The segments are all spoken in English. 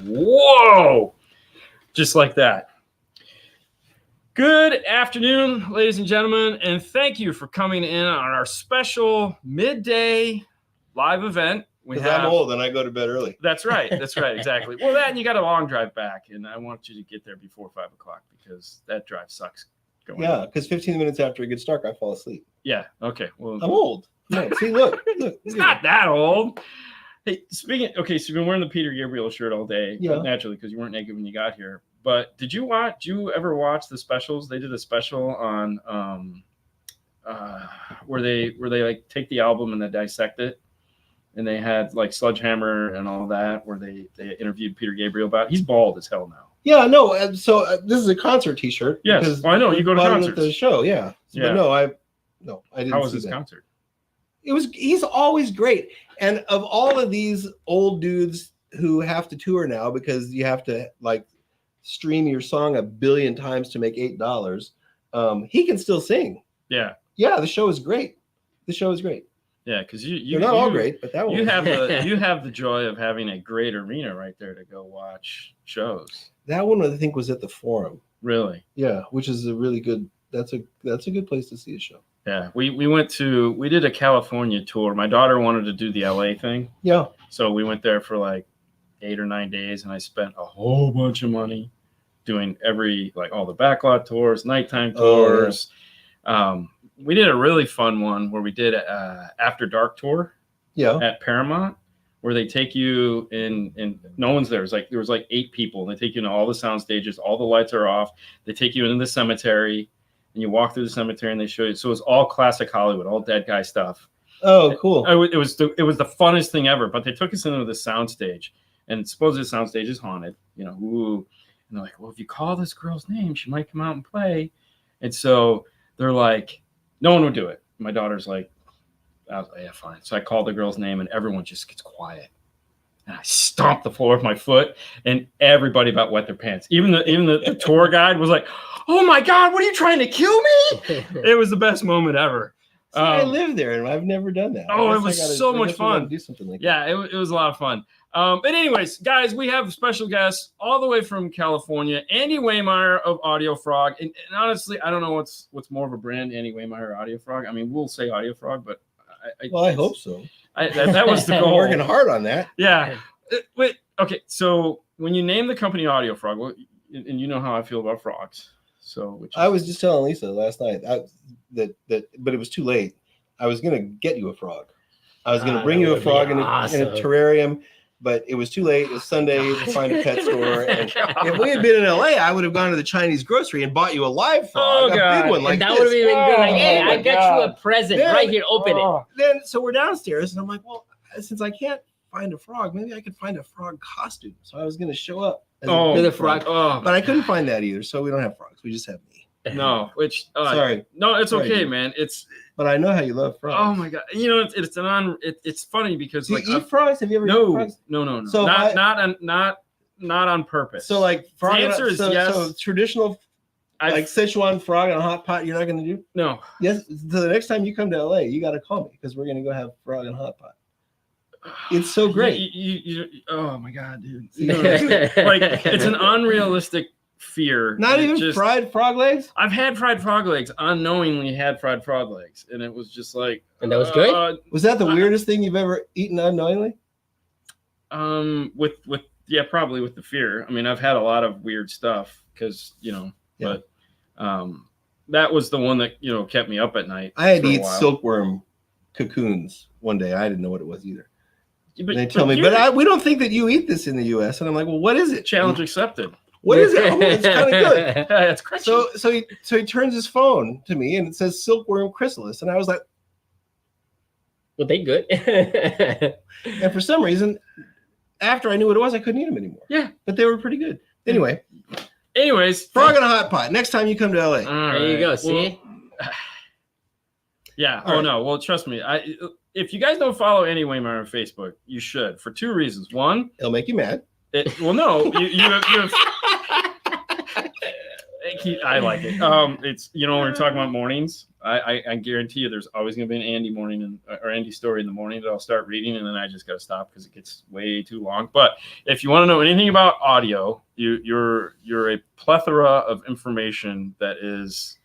Whoa! Just like that. Good afternoon, ladies and gentlemen, and thank you for coming in on our special midday live event. I'm old and I go to bed early. That's right. That's right. Exactly. Well, that and you got a long drive back, and I want you to get there before 5 o'clock because that drive sucks. Yeah, because 15 minutes after it gets dark, I fall asleep. Yeah. Okay. Well, I'm old. No, see, look. It's not that old. Hey, so you've been wearing the Peter Gabriel shirt all day, naturally, because you weren't naked when you got here. But did you ever watch the specials? They did a special on where they like take the album and they dissect it, and they had like Sledgehammer and all that, where they interviewed Peter Gabriel about it. He's bald as hell now. Yeah, no. So this is a concert T-shirt. Yes, I know you go to concerts. At the show, yeah. But no, I didn't. How was his concert? He's always great. And of all of these old dudes who have to tour now because you have to like stream your song 1 billion times to make $8, he can still sing. Yeah, the show is great. Yeah, because you're not all great, but that one you have the joy of having a great arena right there to go watch shows. That one I think was at the Forum. Really? Yeah, which is a really good. That's a good place to see a show. Yeah, we did a California tour. My daughter wanted to do the LA thing. Yeah. So we went there for like 8 or 9 days, and I spent a whole bunch of money doing all the backlot tours, nighttime tours. Oh, yeah. We did a really fun one where we did After Dark tour. Yeah. At Paramount, where they take you in and no one's there. There was 8 people, and they take you into all the sound stages. All the lights are off. They take you into the cemetery. And you walk through the cemetery and they show you. So it's all classic Hollywood, all dead guy stuff. Oh, cool. It was the funnest thing ever. But they took us into the soundstage, and supposedly the soundstage is haunted. And they're like, well, if you call this girl's name, she might come out and play. And so they're like, no one would do it. My daughter's like, I was like, yeah, fine. So I called the girl's name, and everyone just gets quiet. And I stomped the floor with my foot, and everybody about wet their pants. Even the tour guide was like, "Oh my God, what are you trying to kill me?" It was the best moment ever. I live there, and I've never done that. Oh, it was so much fun. Do something like that. Yeah, it was a lot of fun. But anyways, guys, we have a special guest all the way from California, Andy Wehmeyer of Audio Frog. And honestly, I don't know what's more of a brand, Andy Wehmeyer or Audio Frog. I mean, we'll say Audio Frog, but I hope so. That was the goal. Working hard on that. Yeah. Wait. Okay. So when you name the company Audio Frog, and you know how I feel about frogs. So I was just telling Lisa last night that but it was too late. I was gonna get you a frog. I was gonna bring you a frog in a terrarium, but it was too late. It was Sunday to find a pet store. And if we had been in LA, I would have gone to the Chinese grocery and bought you a live frog, a big one like that. That would have been good. Like, hey, I got you a present right here. Open it. Then so we're downstairs, and I'm like, well, since I can't find a frog, maybe I could find a frog costume. So I was going to show up as a frog, but I couldn't find that either. So we don't have frogs. We just have me. No, sorry. No, it's okay, man. But I know how you love frogs. Oh my God. It's funny because do you eat frogs? Have you ever eaten frogs? No. So not on purpose. So like frog. The answer is yes. So traditional like Sichuan frog on a hot pot, you're not going to do? No. Yes. So the next time you come to LA, you got to call me because we're going to go have frog and hot pot. It's so great. Oh my God, dude! It's an unrealistic fear. Not even fried frog legs. I've had fried frog legs. Unknowingly had fried frog legs, and it was just like. And that was good. Was that the weirdest thing you've ever eaten unknowingly? Probably with the fear. I mean, I've had a lot of weird stuff because but that was the one that kept me up at night. I had to eat silkworm cocoons one day. I didn't know what it was either. But they tell me, we don't think that you eat this in the U.S. And I'm like, well, what is it? Challenge accepted. What is it? Oh, it's kind of good. It's crunchy. So he turns his phone to me and it says silkworm chrysalis, and I was like, "Were they good?" And for some reason, after I knew what it was, I couldn't eat them anymore. Yeah, but they were pretty good. Anyways, frog in a hot pot. Next time you come to LA, there you go. See. Yeah. All no. Well, trust me. If you guys don't follow Andy Wehmeyer on Facebook, you should for 2 reasons. One, it'll make you mad. No. You have I like it. It's when we're talking about mornings, I guarantee you there's always going to be an Andy morning or Andy story in the morning that I'll start reading, and then I just got to stop because it gets way too long. But if you want to know anything about audio, you're a plethora of information that is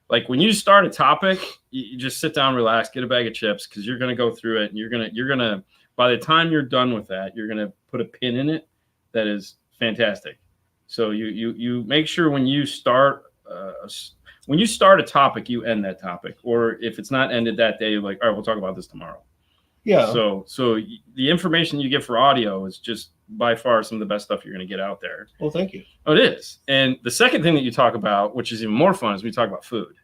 like when you start a topic, you just sit down, relax, get a bag of chips because you're going to go through it, and you're gonna by the time you're done with that, you're gonna put a pin in it that is fantastic. So you make sure when you start a topic, you end that topic, or if it's not ended that day, you're like, all right, we'll talk about this tomorrow. Yeah. So the information you get for audio is just by far some of the best stuff you're going to get out there. Well, thank you. Oh, it is. And the second thing that you talk about, which is even more fun, is we talk about food.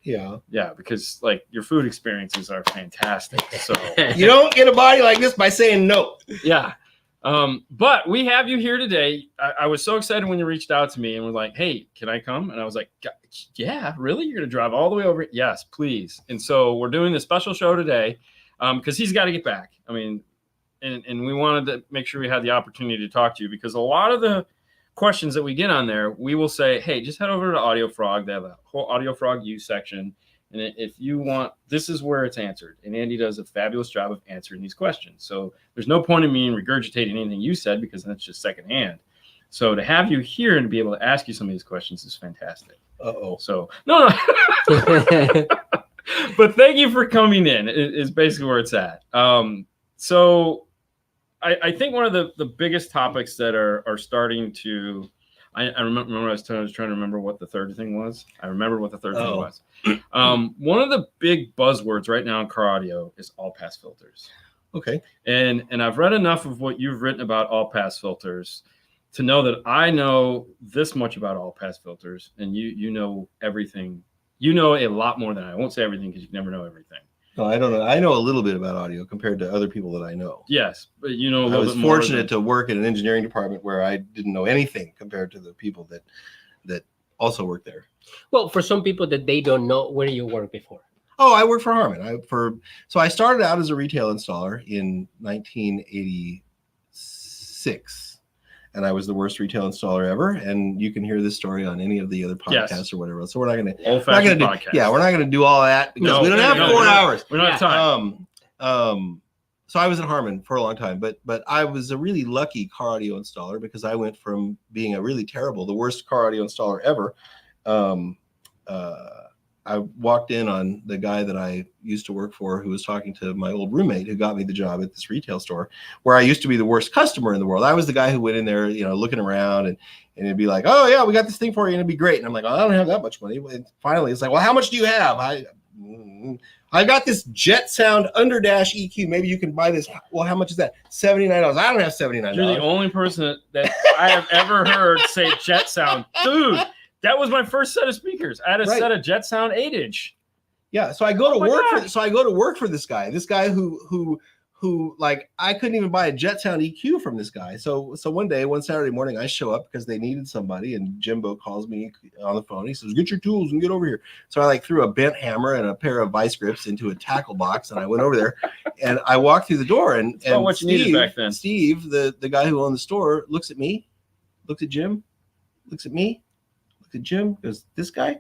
Yeah. Yeah, because like your food experiences are fantastic. So you don't get a body like this by saying no. Yeah. But we have you here today. I was so excited when you reached out to me and were like, hey, can I come? And I was like, yeah, really? You're going to drive all the way over? Yes, please. And so we're doing this special show today because he's got to get back. I mean, and we wanted to make sure we had the opportunity to talk to you because a lot of the questions that we get on there, we will say, hey, just head over to Audio Frog. They have a whole Audio Frog U section. And if you want, this is where it's answered. And Andy does a fabulous job of answering these questions. So there's no point in me regurgitating anything you said because that's just secondhand. So to have you here and to be able to ask you some of these questions is fantastic. Uh-oh. So, no. But thank you for coming in is basically where it's at. So I think one of the biggest topics that are starting to, I remember I was trying to remember what the third thing was. I remember what the third thing was. One of the big buzzwords right now in car audio is all pass filters. Okay. And I've read enough of what you've written about all pass filters to know that I know this much about all pass filters, and you know everything. You know a lot more than I won't say everything because you never know everything. No, I don't know. I know a little bit about audio compared to other people that I know. Yes, but you know a I little was bit more fortunate to work in an engineering department where I didn't know anything compared to the people that also work there. Well, for some people that they don't know, where you worked before? Oh, I worked for Harman. So I started out as a retail installer in 1986. And I was the worst retail installer ever. And you can hear this story on any of the other podcasts or whatever. So we're not going to old-fashioned podcast. Yeah, we're not going to do all that because we don't have 4 hours. We don't have time. So I was at Harman for a long time, but I was a really lucky car audio installer because I went from being a really terrible, the worst car audio installer ever. I walked in on the guy that I used to work for who was talking to my old roommate who got me the job at this retail store where I used to be the worst customer in the world. I was the guy who went in there, looking around and it'd be like, oh yeah, we got this thing for you and it'd be great. And I'm like, well, I don't have that much money. And finally it's like, well, how much do you have? I got this Jet Sound Underdash EQ. Maybe you can buy this. Well, how much is that? $79. I don't have $79. You're the only person that I have ever heard say Jet Sound. Dude, that was my first set of speakers. I had a set of Jet Sound 8-inch. Yeah, so I go to work for this guy who like I couldn't even buy a Jet Sound EQ from this guy. So one Saturday morning I show up because they needed somebody and Jimbo calls me on the phone. He says, "Get your tools and get over here." So I threw a bent hammer and a pair of vice grips into a tackle box and I went over there and I walked through the door and what you needed back then. Steve, the guy who owned the store, looks at me, looks at Jim, looks at me, looks at Jim, goes, "This guy?"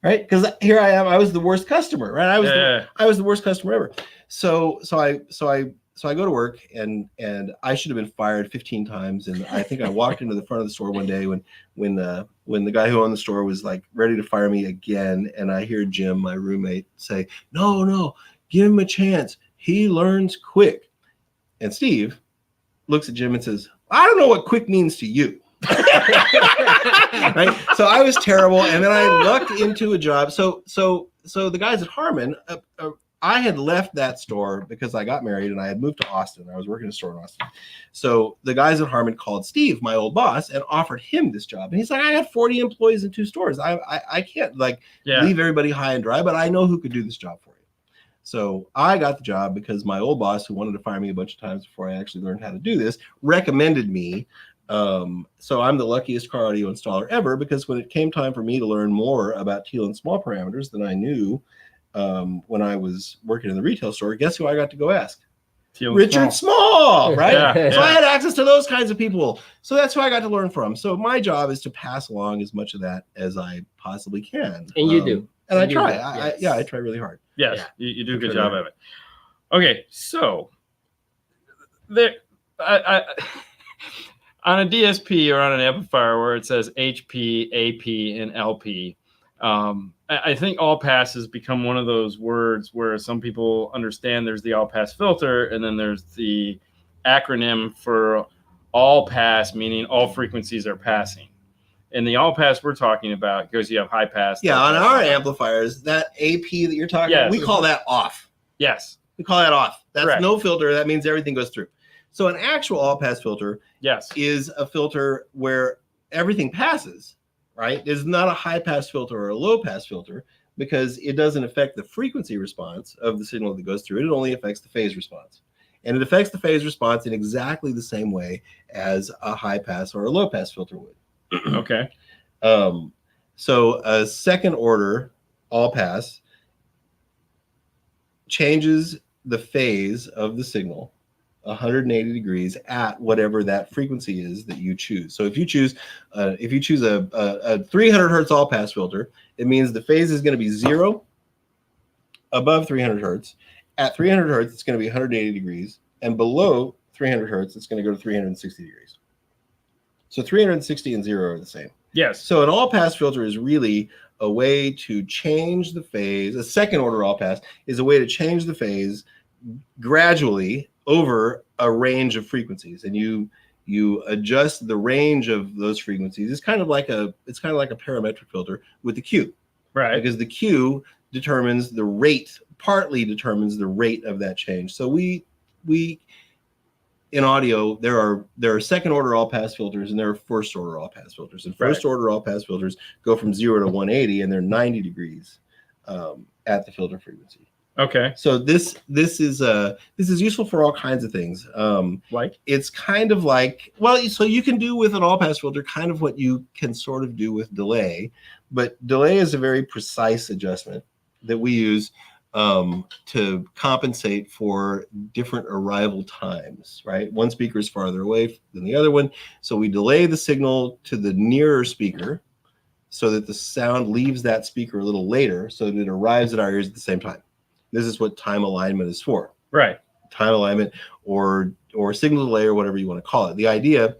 Right? Because here I am. I was the worst customer, right? I was the worst customer ever. So I go to work and I should have been fired 15 times. And I think I walked into the front of the store one day when the guy who owned the store was like ready to fire me again. And I hear Jim, my roommate, say, no, give him a chance. He learns quick. And Steve looks at Jim and says, "I don't know what quick means to you." Right? So I was terrible, and then I lucked into a job. So the guys at Harman, I had left that store because I got married and I had moved to Austin. I was working in a store in Austin. So the guys at Harman called Steve, my old boss, and offered him this job. And he's like, "I got 40 employees in 2 stores. I can't leave everybody high and dry, but I know who could do this job for you." So I got the job because my old boss, who wanted to fire me a bunch of times before I actually learned how to do this, recommended me. So I'm the luckiest car audio installer ever because when it came time for me to learn more about teal and small parameters than I knew when I was working in the retail store, guess who I got to go ask? Teal Richard Small. Small, right? Yeah, So I yeah. had access to those kinds of people. So that's who I got to learn from. So my job is to pass along as much of that as I possibly can. And you do. And I You try. do, I yes. try really hard. Yes, Yeah. you do a I good try job to- of it. Okay, so there, I on a DSP or on an amplifier where it says HP, AP, and LP, I think all pass has become one of those words where some people understand there's the all pass filter, and then there's the acronym for all pass, meaning all frequencies are passing. And the all pass we're talking about goes, you have high pass. Yeah, low on pass, our low pass. amplifiers, that AP that you're talking Yes. about, we call that off. Yes. We call that off. That's Correct. no filter. That means everything goes through. So an actual all-pass filter Yes. is a filter where everything passes, right? It's not a high-pass filter or a low-pass filter because it doesn't affect the frequency response of the signal that goes through it. It only affects the phase response. And it affects the phase response in exactly the same way as a high-pass or a low-pass filter would. Okay. So a second order all pass changes the phase of the signal 180 degrees at whatever that frequency is that you choose. So if you choose a 300 hertz all pass filter, it means the phase is going to be 0 above 300 hertz. At 300 hertz, it's going to be 180 degrees, and below 300 hertz, it's going to go to 360 degrees. So 360 and 0 are the same. Yes. So an all-pass filter is really a way to change the phase. A second order all-pass is a way to change the phase gradually over a range of frequencies, and you adjust the range of those frequencies. It's kind of like a parametric filter with the Q, Right. because the Q determines the rate, partly determines the rate of that change. So we in audio, there are second order all pass filters and there are first order all pass filters. And first order all pass filters go from 0 to 180 and they're 90 degrees at the filter frequency. Okay. So this is useful for all kinds of things. Like? It's kind of like, well, so you can do with an all pass filter kind of what you can sort of do with delay, but delay is a very precise adjustment that we use to compensate for different arrival times, right? One speaker is farther away than the other one. So we delay the signal to the nearer speaker so that the sound leaves that speaker a little later so that it arrives at our ears at the same time. This is what time alignment is for. Right. Time alignment or signal delay or whatever you want to call it. The idea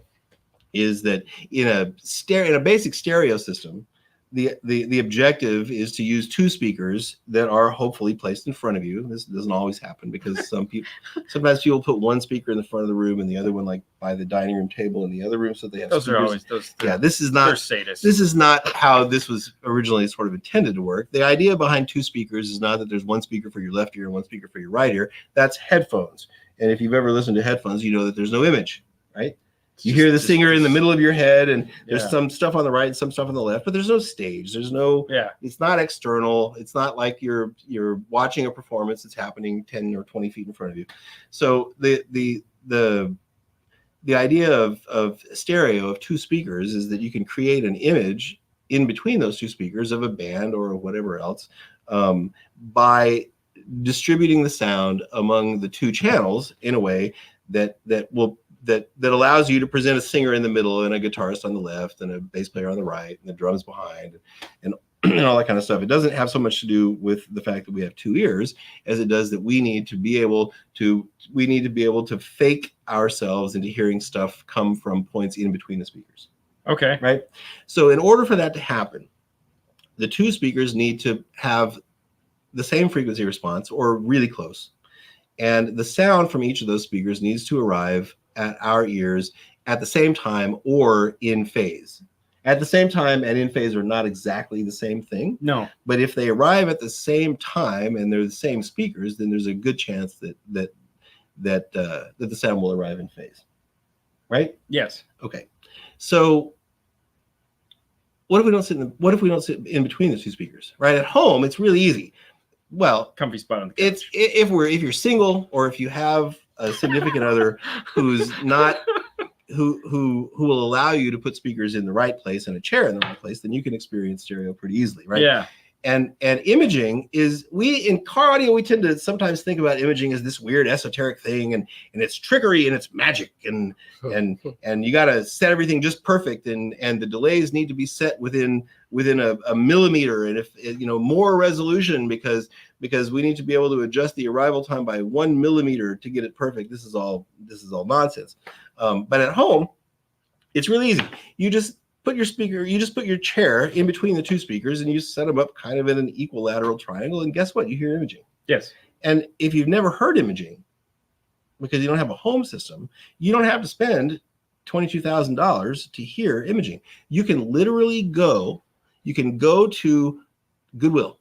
is that in a basic stereo system, the objective is to use two speakers that are hopefully placed in front of you. This doesn't always happen because sometimes people put one speaker in the front of the room and the other one like by the dining room table in the other room, so they have Those speakers. are always those. Yeah, this is They're not sadists. this is not how this was originally sort of intended to work. The idea behind two speakers is not that there's one speaker for your left ear and one speaker for your right ear. That's headphones. And if you've ever listened to headphones, you know that there's no image, right? You hear the singer in the middle of your head, and there's some stuff on the right and some stuff on the left, but there's no stage. There's no. Yeah. It's not external. It's not like you're watching a performance that's happening 10 or 20 feet in front of you. So the idea of stereo, of two speakers, is that you can create an image in between those two speakers of a band or whatever else by distributing the sound among the two channels in a way that allows you to present a singer in the middle and a guitarist on the left and a bass player on the right and the drums behind and all that kind of stuff. It doesn't have so much to do with the fact that we have two ears as it does that we need to be able to fake ourselves into hearing stuff come from points in between the speakers. Okay. Right. So in order for that to happen, the two speakers need to have the same frequency response or really close. And the sound from each of those speakers needs to arrive at our ears at the same time or in phase. At the same time and in phase are not exactly the same thing. No. But if they arrive at the same time and they're the same speakers, then there's a good chance that the sound will arrive in phase. Right? Yes. Okay. So what if we don't sit in between the two speakers? Right? At home, it's really easy. Well, Comfy spot on the couch. It's if you're single or if you have a significant other who's not who will allow you to put speakers in the right place and a chair in the right place, then you can experience stereo pretty easily, right? Yeah. And imaging is, in car audio, we tend to sometimes think about imaging as this weird esoteric thing, and it's trickery and it's magic, and you got to set everything just perfect, and the delays need to be set within a millimeter, and if more resolution, because we need to be able to adjust the arrival time by 1 millimeter to get it perfect. This is all nonsense. But at home, it's really easy. You just put your chair in between the two speakers, and you set them up kind of in an equilateral triangle, and guess what? You hear imaging. Yes. And if you've never heard imaging, because you don't have a home system, you don't have to spend $22,000 to hear imaging. You can literally go to Goodwill.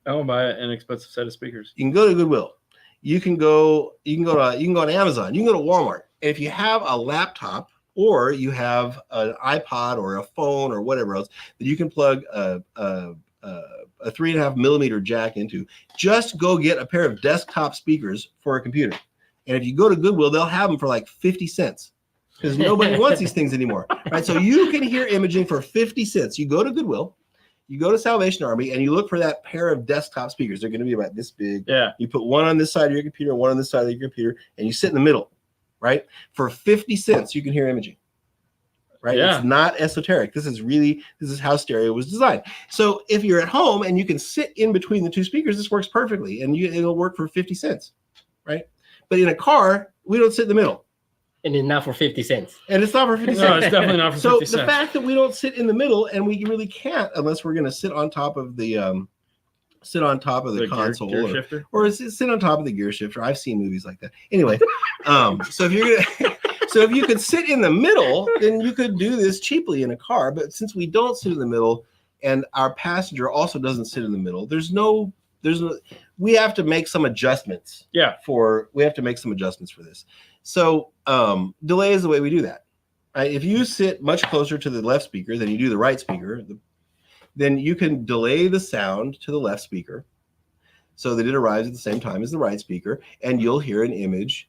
Oh, buy an inexpensive set of speakers. You can go to Goodwill. You can go on Amazon. You can go to Walmart. And if you have a laptop, or you have an iPod or a phone or whatever else that you can plug a 3.5 millimeter jack into, just go get a pair of desktop speakers for a computer. And if you go to Goodwill, they'll have them for like 50 cents because nobody wants these things anymore, right? So you can hear imaging for 50 cents. You go to Goodwill, you go to Salvation Army, and you look for that pair of desktop speakers. They're going to be about this big. Yeah. You put one on this side of your computer, one on this side of your computer, and you sit in the middle. Right? For 50 cents, you can hear imaging. Right? Yeah. It's not esoteric. This is how stereo was designed. So if you're at home and you can sit in between the two speakers, this works perfectly, and it'll work for 50 cents. Right? But in a car, we don't sit in the middle. And it's not for 50 cents. And it's not for 50 cents. No, it's definitely not for 50 cents. So the fact that we don't sit in the middle, and we really can't unless we're going to sit on top of the console, gear shifter? or sit on top of the gear shifter. I've seen movies like that. Anyway, so if you could sit in the middle, then you could do this cheaply in a car. But since we don't sit in the middle, and our passenger also doesn't sit in the middle, we have to make some adjustments. Yeah. We have to make some adjustments for this. So delay is the way we do that. Right? If you sit much closer to the left speaker than you do the right speaker, then you can delay the sound to the left speaker so that it arrives at the same time as the right speaker, and you'll hear an image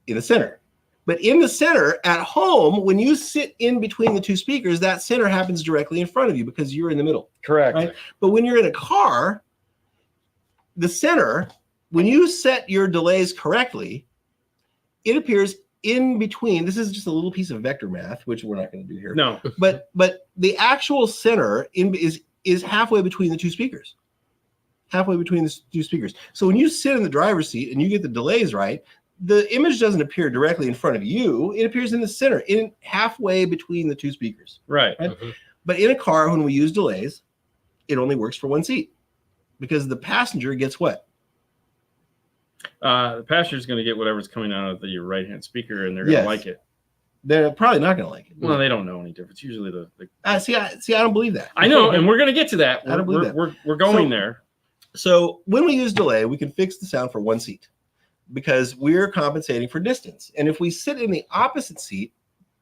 in the center. But in the center, at home, when you sit in between the two speakers, that center happens directly in front of you because you're in the middle. Correct. Right? But when you're in a car, the center, when you set your delays correctly, it appears in between. This is just a little piece of vector math, which we're not going to do here. No. But the actual center is halfway between the two speakers. Halfway between the two speakers. So when you sit in the driver's seat and you get the delays right, the image doesn't appear directly in front of you. It appears in the center, in halfway between the two speakers. Right. Mm-hmm. But in a car, when we use delays, it only works for one seat because the passenger gets what? The passenger's going to get whatever's coming out of the right-hand speaker, and they're going to like it. They're probably not going to like it. Well, they don't know any difference. Usually the see, I don't believe that. I know, and we're going to get to that. I don't believe that. We're going there. So when we use delay, we can fix the sound for one seat because we're compensating for distance. And if we sit in the opposite seat,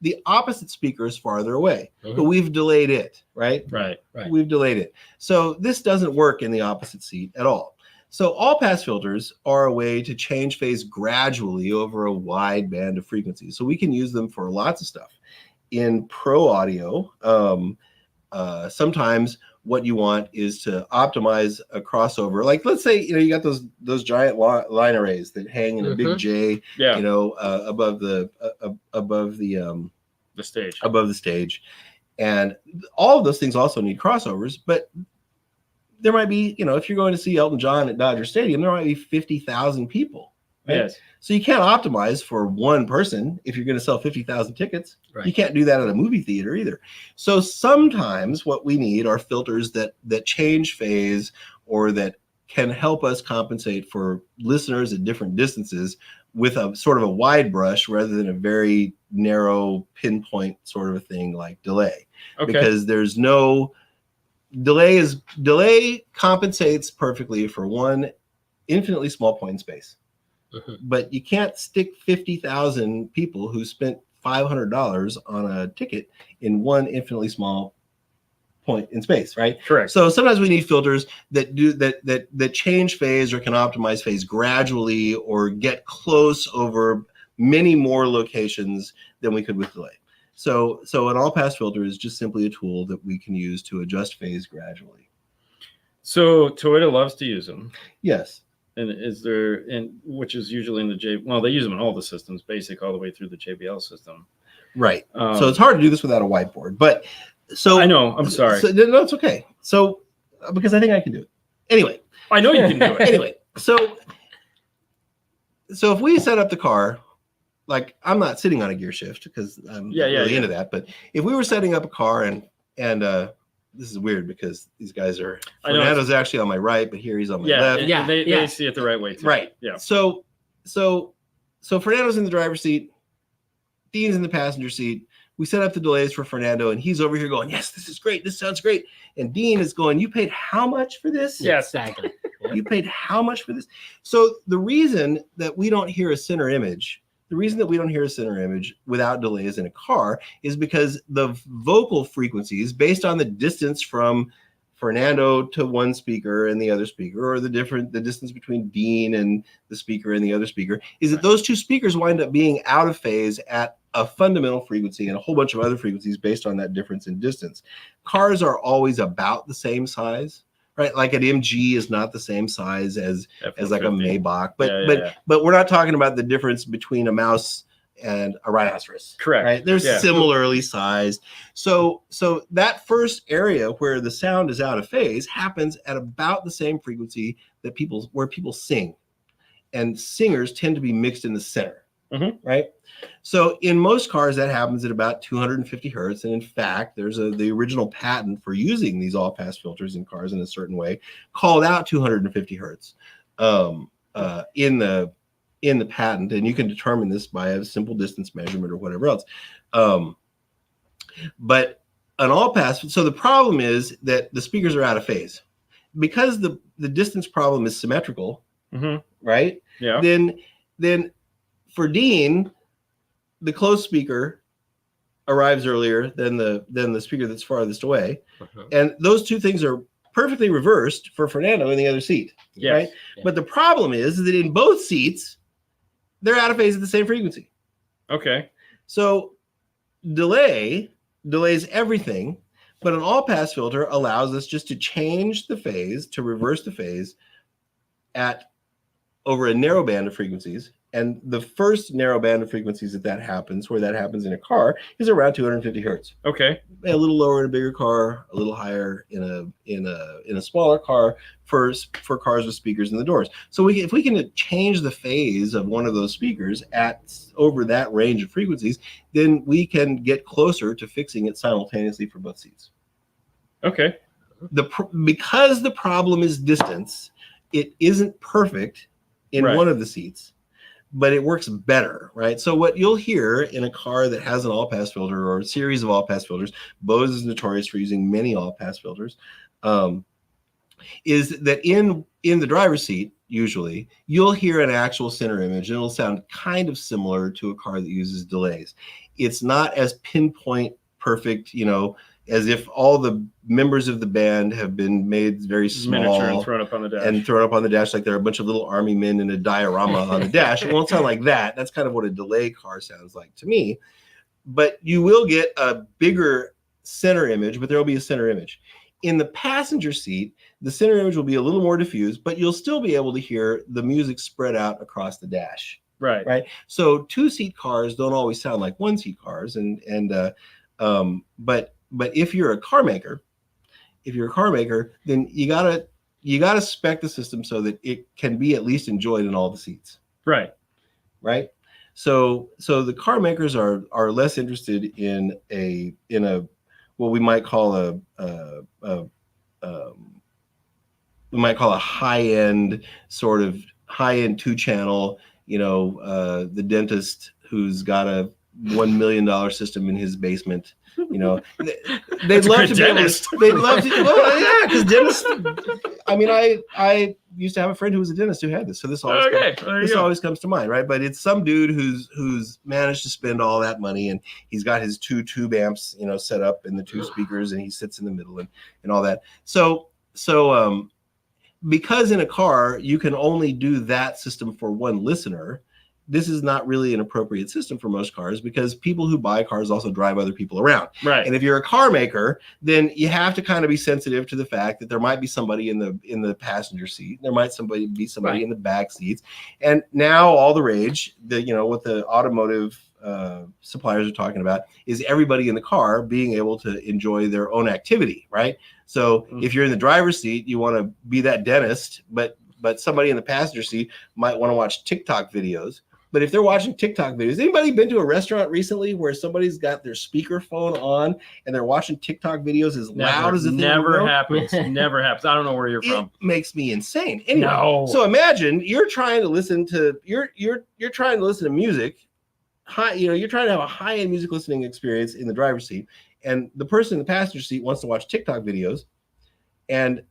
the opposite speaker is farther away, but we've delayed it, right? Right. We've delayed it. So this doesn't work in the opposite seat at all. So all pass filters are a way to change phase gradually over a wide band of frequencies. So we can use them for lots of stuff. In pro audio, sometimes what you want is to optimize a crossover. Like let's say, you got those giant line arrays that hang in a big J, above the stage. And all of those things also need crossovers, but there might be, if you're going to see Elton John at Dodger Stadium, there might be 50,000 people. Right? Yes. So you can't optimize for one person if you're going to sell 50,000 tickets. Right. You can't do that at a movie theater either. So sometimes what we need are filters that change phase or that can help us compensate for listeners at different distances with a sort of a wide brush rather than a very narrow pinpoint sort of a thing like delay. Okay. Because there's no delay compensates perfectly for one infinitely small point in space. But you can't stick 50,000 people who spent $500 on a ticket in one infinitely small point in space, right? Correct. So sometimes we need filters that change phase or can optimize phase gradually or get close over many more locations than we could with delay. So an all-pass filter is just simply a tool that we can use to adjust phase gradually. So Toyota loves to use them. Yes. And which is usually in the well, they use them in all the systems, basic all the way through the JBL system. Right. So it's hard to do this without a whiteboard. But so I know. I'm sorry. No, it's okay. So because I think I can do it. Anyway. I know you can do it. Anyway. So if we set up the car, like I'm not sitting on a gear shift because I'm really into that. But if we were setting up a car and this is weird because these guys are Fernando's actually on my right, but here he's on my left. Yeah, they see it the right way too. Right. Yeah. So Fernando's in the driver's seat, Dean's in the passenger seat. We set up the delays for Fernando, and he's over here going, "Yes, this is great. This sounds great." And Dean is going, "You paid how much for this?" Yes, exactly. Yeah. You paid how much for this? So the reason that we don't hear a center image. The reason that we don't hear a center image without delays in a car is because the vocal frequencies, based on the distance from Fernando to one speaker and the other speaker, or the distance between Dean and the speaker and the other speaker, is that those two speakers wind up being out of phase at a fundamental frequency and a whole bunch of other frequencies based on that difference in distance. Cars are always about the same size. Right, like an MG is not the same size as like a Maybach, but we're not talking about the difference between a mouse and a rhinoceros. Correct. Right, they're similarly sized. So that first area where the sound is out of phase happens at about the same frequency that where people sing, and singers tend to be mixed in the center. Mm-hmm. Right. So in most cars, that happens at about 250 hertz. And in fact, there's the original patent for using these all-pass filters in cars in a certain way called out 250 hertz in the patent. And you can determine this by a simple distance measurement or whatever else. But an all-pass, so the problem is that the speakers are out of phase. Because the distance problem is symmetrical, right? Yeah. Then for Dean, the close speaker arrives earlier than the speaker that's farthest away, and those two things are perfectly reversed for Fernando in the other seat. Yes. Right? Yeah. But the problem is that in both seats, they're out of phase at the same frequency. Okay. So delays everything, but an all-pass filter allows us just to change the phase, to reverse the phase over a narrow band of frequencies. And the first narrow band of frequencies that happens, where that happens in a car, is around 250 hertz. Okay. A little lower in a bigger car, a little higher in a smaller car for cars with speakers in the doors. So if we can change the phase of one of those speakers over that range of frequencies, then we can get closer to fixing it simultaneously for both seats. Okay. Because the problem is distance, it isn't perfect in one of the seats, but it works better, right? So what you'll hear in a car that has an all-pass filter or a series of all-pass filters, Bose is notorious for using many all-pass filters, is that in the driver's seat, usually, you'll hear an actual center image, and it'll sound kind of similar to a car that uses delays. It's not as pinpoint perfect, as if all the members of the band have been made very small miniature and thrown up on the dash. Like they're a bunch of little army men in a diorama on the dash. It won't sound like that. That's kind of what a delay car sounds like to me. But you will get a bigger center image, but there will be a center image. In the passenger seat, the center image will be a little more diffused, but you'll still be able to hear the music spread out across the dash. Right. So two-seat cars don't always sound like one-seat cars, but if you're a car maker, then you gotta spec the system so that it can be at least enjoyed in all the seats. Right. So the car makers are less interested in what we might call a high-end two-channel. The dentist who's got a $1 million system in his basement. They'd love to be able to. They'd love to. Well, yeah, because dentists. I mean, I used to have a friend who was a dentist who had this, so this always comes to mind, right? But it's some dude who's managed to spend all that money, and he's got his two tube amps, set up in the two speakers, and he sits in the middle and all that. So because in a car you can only do that system for one listener, this is not really an appropriate system for most cars because people who buy cars also drive other people around. Right. And if you're a car maker, then you have to kind of be sensitive to the fact that there might be somebody in the passenger seat. There might be somebody in the back seats. And now all the rage, what the automotive suppliers are talking about is everybody in the car being able to enjoy their own activity, right? So if you're in the driver's seat, you want to be that dentist, but somebody in the passenger seat might want to watch TikTok videos. But if they're watching TikTok videos, anybody been to a restaurant recently where somebody's got their speakerphone on and they're watching TikTok videos as loud as if they never happens. Never happens. I don't know where you're from. It makes me insane. Anyway, No. so imagine you're trying to listen to music. You're trying to have a high-end music listening experience in the driver's seat, and the person in the passenger seat wants to watch TikTok videos. And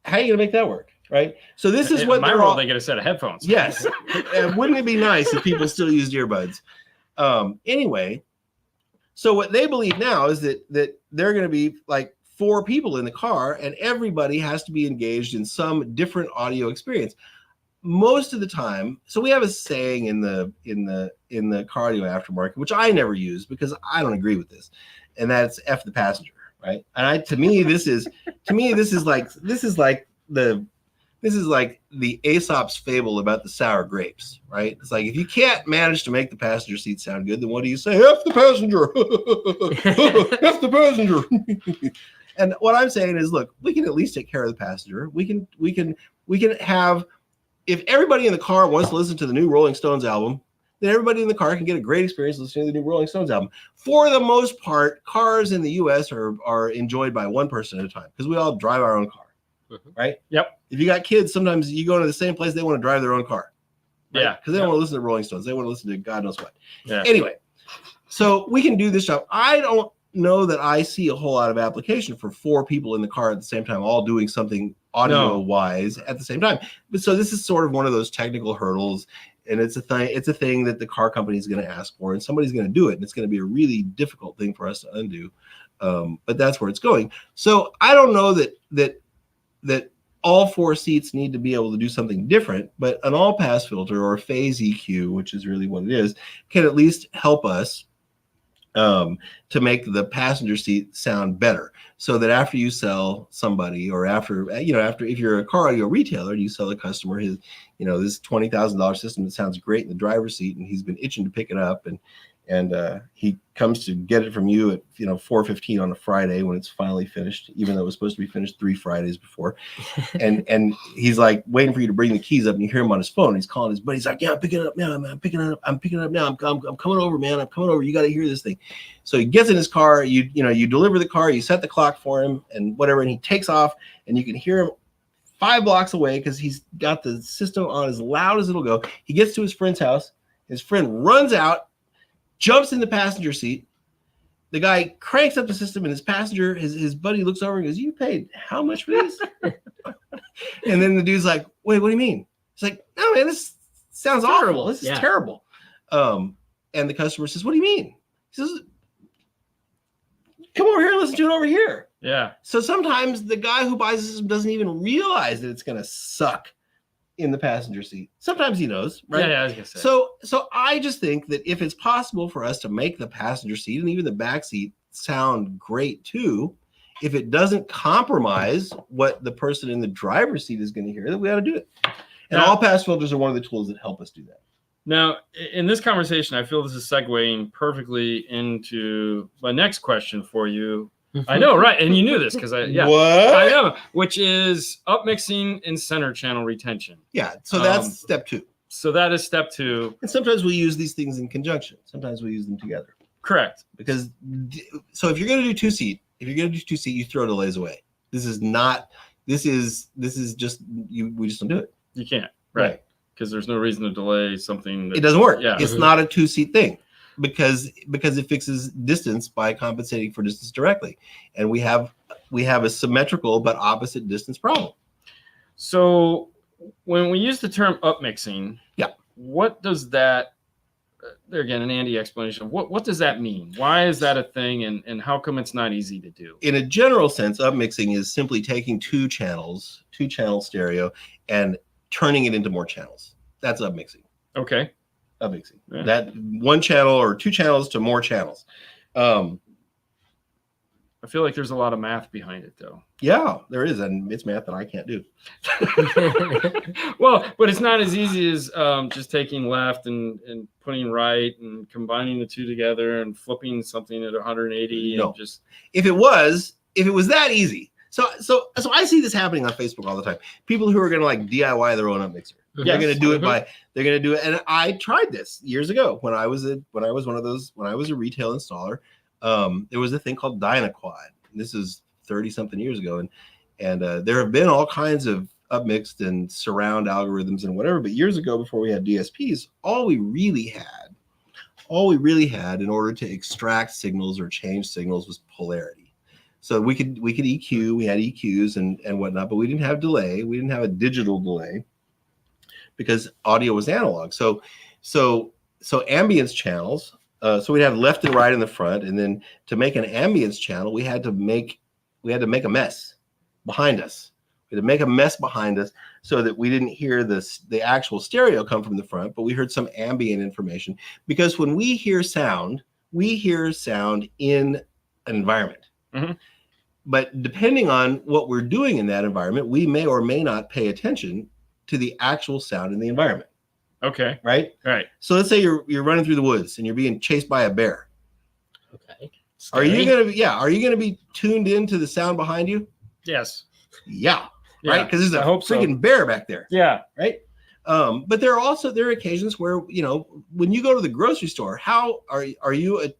how are you gonna make that work? Right. So this is what they get a set of headphones. Yes. Wouldn't it be nice if people still used earbuds? Anyway, so what they believe now is that they're going to be like 4 people in the car and everybody has to be engaged in some different audio experience. Most of the time, so we have a saying in the car audio aftermarket, which I never use because I don't agree with this, and that's F the passenger, right? And to me this is like the Aesop's fable about the sour grapes, right? It's like if you can't manage to make the passenger seat sound good, then what do you say? F the passenger, F the passenger. And what I'm saying is, look, we can at least take care of the passenger. We can have, if everybody in the car wants to listen to the new Rolling Stones album, then everybody in the car can get a great experience listening to the new Rolling Stones album. For the most part, cars in the U.S. are enjoyed by one person at a time because we all drive our own car. Right? Yep. If you got kids, sometimes you go to the same place, they want to drive their own car. Right? Yeah. Because they don't want to listen to Rolling Stones. They want to listen to God knows what. Yeah. Anyway, so we can do this job. I don't know that I see a whole lot of application for 4 people in the car at the same time, all doing something audio-wise at the same time. But so this is sort of one of those technical hurdles, and it's a thing that the car company is going to ask for, and somebody's going to do it, and it's going to be a really difficult thing for us to undo. But that's where it's going. So I don't know that all 4 seats need to be able to do something different, but an all-pass filter or phase EQ, which is really what it is, can at least help us to make the passenger seat sound better, so that after you sell somebody, or after if you're a car audio retailer and you sell a customer his, this $20,000 system that sounds great in the driver's seat, and he's been itching to pick it up, and he comes to get it from you at 4:15 on a Friday when it's finally finished, even though it was supposed to be finished 3 Fridays before, and he's like waiting for you to bring the keys up, and you hear him on his phone. He's calling his buddy. He's like, "Yeah, I'm picking it up now. I'm picking it up now. I'm coming over, man. I'm coming over. You got to hear this thing." So he gets in his car. You deliver the car. You set the clock for him and whatever, and he takes off, and you can hear him 5 blocks away because he's got the system on as loud as it'll go. He gets to his friend's house. His friend runs out, jumps in the passenger seat. The guy cranks up the system, and his buddy looks over and goes, "You paid how much for this?" And then the dude's like, "Wait, what do you mean?" He's like, "No, man, this sounds awful. This is terrible." And the customer says, "What do you mean?" He says, "Come over here and listen to it over here." Yeah. So sometimes the guy who buys the system doesn't even realize that it's going to suck in the passenger seat. Sometimes he knows, right? Yeah, I was gonna say. So I just think that if it's possible for us to make the passenger seat and even the back seat sound great too, if it doesn't compromise what the person in the driver's seat is going to hear, then we ought to do it. And all pass filters are one of the tools that help us do that. Now, in this conversation, I feel this is segueing perfectly into my next question for you. I know, right? And you knew this because I know, which is upmixing and center channel retention. Yeah, so that's step 2. So that is step 2. And sometimes we use these things in conjunction. Sometimes we use them together. Correct. Because if you're going to do 2-seat, you throw delays away. This is just we just don't do it. You can't, right? Because there's no reason to delay something. It doesn't work. Yeah, it's not a 2-seat thing. Because it fixes distance by compensating for distance directly, and we have a symmetrical but opposite distance problem. So when we use the term upmixing, what does that? There again, an Andy explanation. What does that mean? Why is that a thing, and how come it's not easy to do? In a general sense, upmixing is simply taking 2 channel stereo, and turning it into more channels. That's upmixing. Okay. Upmixing. Yeah. That one channel or two channels to more channels. I feel like there's a lot of math behind it, though. Yeah, there is, and it's math that I can't do. Well, but it's not as easy as just taking left and putting right and combining the two together and flipping something at 180 No. and just. If it was that easy. So I see this happening on Facebook all the time. People who are going to like DIY their own upmixer. Yes. They're going to do it Mhm. they're going to do it. And I tried this years ago when I was a retail installer. There was a thing called Dynaquad. This is 30 something years ago. And there have been all kinds of upmixed and surround algorithms and whatever. But years ago, before we had DSPs, all we really had in order to extract signals or change signals was polarity. So we could EQ, we had EQs and whatnot, but we didn't have delay. We didn't have a digital delay because audio was analog. So ambience channels. So we'd have left and right in the front, and then to make an ambience channel, we had to make a mess behind us. We had to make a mess behind us so that we didn't hear the actual stereo come from the front, but we heard some ambient information. Because when we hear sound in an environment. Mm-hmm. But depending on what we're doing in that environment, we may or may not pay attention to the actual sound in the environment. Okay. Right? Right. So let's say you're running through the woods and you're being chased by a bear. Okay. Are you gonna be tuned into the sound behind you? Yes. Yeah. Right? Because there's a I hope so. freaking bear back there. Yeah. Right. But there are occasions where, when you go to the grocery store, how are you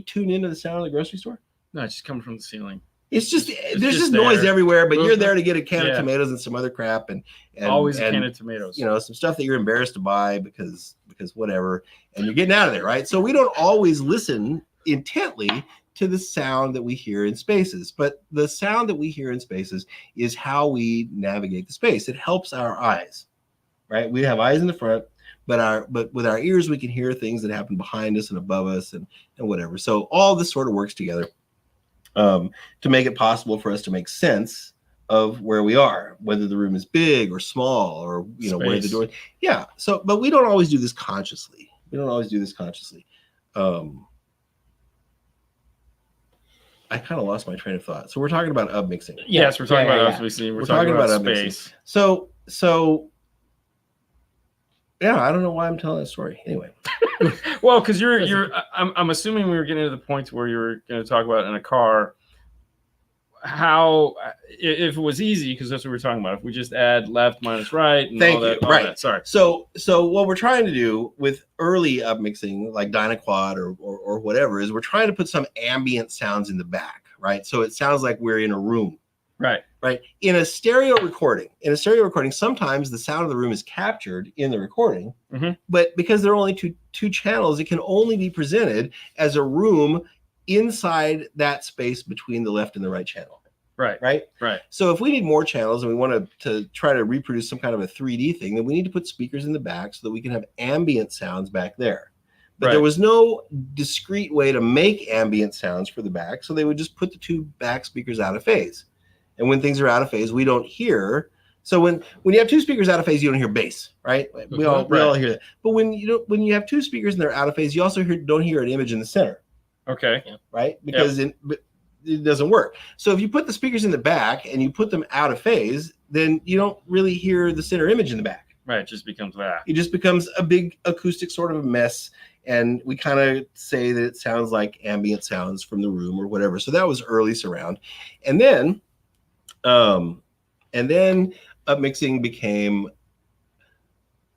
tuned into the sound of the grocery store? No, it's just coming from the ceiling. It's just there's just just noise there. everywhere, but you're Mhm. there to get a can Yeah. of tomatoes and some other crap and Always a can of tomatoes. some stuff that you're embarrassed to buy because whatever, and you're getting out of there, right? So we don't always listen intently to the sound that we hear in spaces, but the sound that we hear in spaces is how we navigate the space. It helps our eyes, right? We have eyes in the front, but with our ears we can hear things that happen behind us and above us and whatever. So all this sort of works together to make it possible for us to make sense of where we are, whether the room is big or small, or where the door. Yeah. So, but we don't always do this consciously. I kind of lost my train of thought. So we're talking about upmixing. Yes, we're talking about yeah. obviously. We're talking about space. So yeah, I don't know why I'm telling that story. Anyway. Well, because I'm assuming we were getting to the point where you were going to talk about in a car how if it was easy, because that's what we're talking about. If we just add left minus right and all that. Right. Sorry. So what we're trying to do with early upmixing, like Dynaquad or whatever, is we're trying to put some ambient sounds in the back, right? So it sounds like we're in a room. Right. In a stereo recording, sometimes the sound of the room is captured in the recording, mm-hmm. but because there are only two channels, it can only be presented as a room inside that space between the left and the right channel. Right. So if we need more channels and we want to try to reproduce some kind of a 3D thing, then we need to put speakers in the back so that we can have ambient sounds back there. But there was no discrete way to make ambient sounds for the back, so they would just put the two back speakers out of phase. And when things are out of phase, we don't hear. So when you have two speakers out of phase, you don't hear bass, right? We all hear that. But when you have two speakers and they're out of phase, you also don't hear an image in the center. Okay. Right? Because it doesn't work. So if you put the speakers in the back and you put them out of phase, then you don't really hear the center image in the back. Right. It just becomes that. It just becomes a big acoustic sort of a mess. And we kind of say that it sounds like ambient sounds from the room or whatever. So that was early surround. And then upmixing became,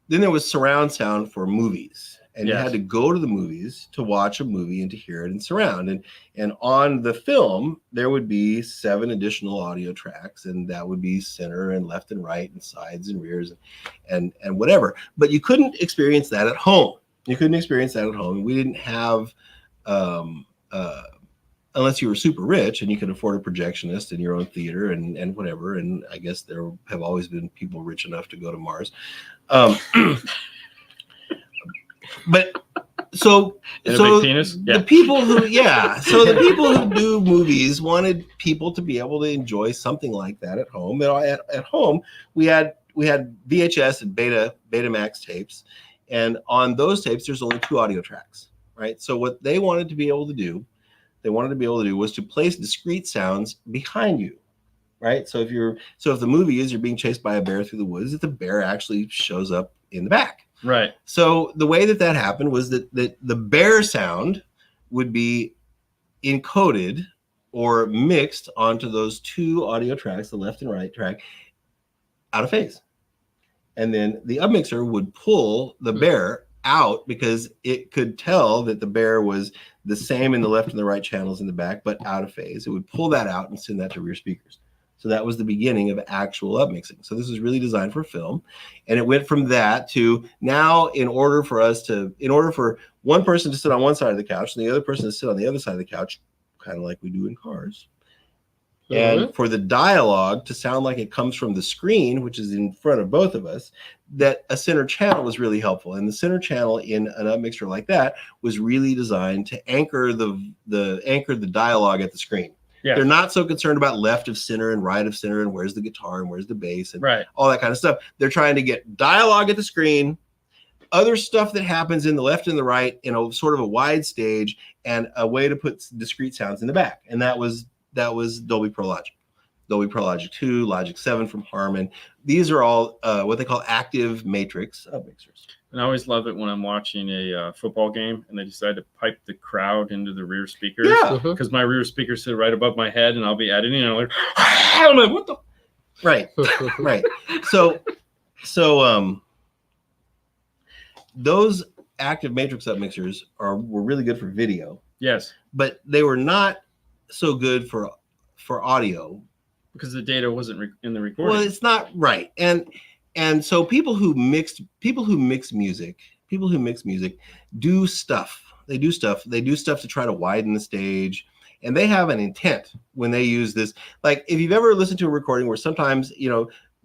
then there was surround sound for movies. And you had to go to the movies to watch a movie and to hear it in surround. And on the film, there would be 7 additional audio tracks, and that would be center and left and right and sides and rears and whatever. But you couldn't experience that at home. We didn't have, unless you were super rich and you could afford a projectionist in your own theater and whatever. And I guess there have always been people rich enough to go to Mars. But the people who do movies wanted people to be able to enjoy something like that at home. At home, we had VHS and Betamax tapes, And on those tapes, there's only 2 audio tracks, right? So what they wanted to be able to do, was to place discrete sounds behind you, right? So if the movie is you're being chased by a bear through the woods, that the bear actually shows up in the back. Right. So the way that happened was that the bear sound would be encoded or mixed onto those 2 audio tracks, the left and right track, out of phase. And then the upmixer would pull the bear out because it could tell that the bear was the same in the left and the right channels in the back, but out of phase. It would pull that out and send that to rear speakers. So that was the beginning of actual upmixing. So this was really designed for film. And it went from that to now, in order for one person to sit on one side of the couch and the other person to sit on the other side of the couch, kind of like we do in cars. And for the dialogue to sound like it comes from the screen, which is in front of both of us, that a center channel was really helpful. And the center channel in an upmixer like that was really designed to anchor the dialogue at the screen. Yeah. They're not so concerned about left of center and right of center and where's the guitar and where's the bass and all that kind of stuff. They're trying to get dialogue at the screen, other stuff that happens in the left and the right in a sort of a wide stage, and a way to put discrete sounds in the back. And that was Dolby Pro Logic. Dolby Pro Logic 2, Logic 7 from Harman. These are all what they call active matrix upmixers. And I always love it when I'm watching a football game and they decide to pipe the crowd into the rear speakers. Yeah. Because my rear speakers sit right above my head and I'll be editing and I'm like, what the? Right. Right. So those active matrix upmixers were really good for video. Yes. But they were not so good for audio. Because the data wasn't in the recording. Well, it's not right. And so people who mix music do stuff. They do stuff to try to widen the stage, and they have an intent when they use this. Like if you've ever listened to a recording where sometimes,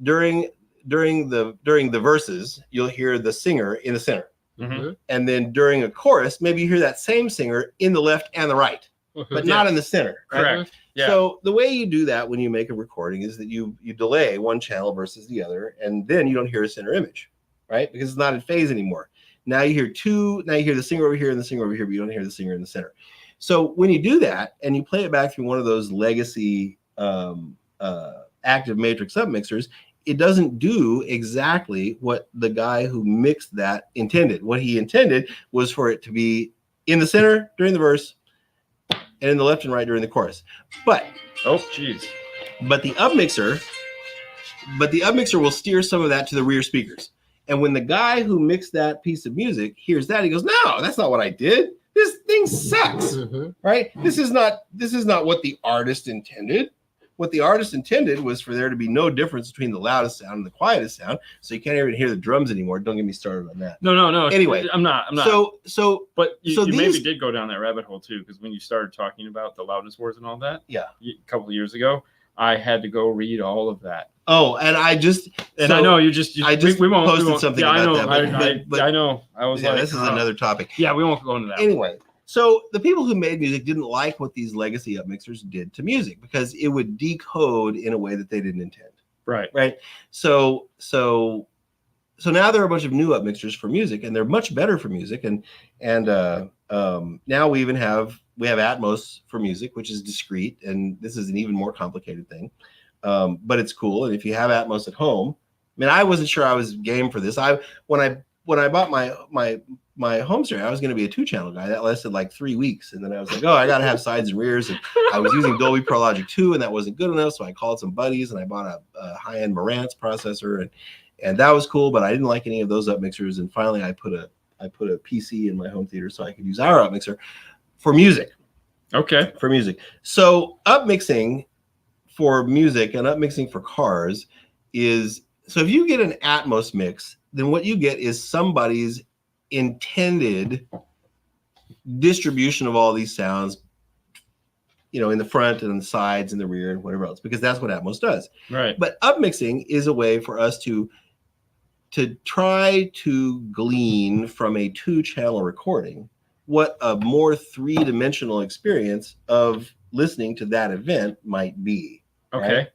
during the verses, you'll hear the singer in the center. Mm-hmm. And then during a chorus, maybe you hear that same singer in the left and the right, but not in the center. Right? Correct. Yeah. So the way you do that when you make a recording is that you delay one channel versus the other, and then you don't hear a center image, right? Because it's not in phase anymore. Now you hear the singer over here and the singer over here, but you don't hear the singer in the center. So when you do that and you play it back through one of those legacy active matrix upmixers, it doesn't do exactly what the guy who mixed that intended. What he intended was for it to be in the center during the verse and in the left and right during the chorus. But the upmixer will steer some of that to the rear speakers. And when the guy who mixed that piece of music hears that, he goes, "No, that's not what I did. This thing sucks." Mm-hmm. Right? This is not what the artist intended. What the artist intended was for there to be no difference between the loudest sound and the quietest sound, so you can't even hear the drums anymore. Don't get me started on that. No. Anyway, I'm not. But you maybe did go down that rabbit hole too, because when you started talking about the loudness wars and all that, a couple of years ago, I had to go read all of that. Oh, and I know we won't posted something about that. But I know. I was like, this is another topic. Yeah, we won't go into that. Anyway. So the people who made music didn't like what these legacy upmixers did to music because it would decode in a way that they didn't intend. Right. So now there are a bunch of new upmixers for music, and they're much better for music. And now we have Atmos for music, which is discrete, and this is an even more complicated thing. But it's cool. And if you have Atmos at home, I mean, I wasn't sure I was game for this. When I bought my home stereo, I was going to be a 2-channel guy. That lasted like 3 weeks. And then I was like, I got to have sides and rears. And I was using Dolby Pro Logic 2, and that wasn't good enough. So I called some buddies and I bought a high-end Marantz processor, and that was cool, but I didn't like any of those upmixers. And finally I put a PC in my home theater so I could use our upmixer for music. Okay. For music. So upmixing for music and upmixing for cars is, so if you get an Atmos mix, then what you get is somebody's intended distribution of all these sounds, in the front and the sides and the rear and whatever else, because that's what Atmos does. Right. But upmixing is a way for us to try to glean from a 2-channel recording what a more 3-dimensional experience of listening to that event might be. Okay. Right?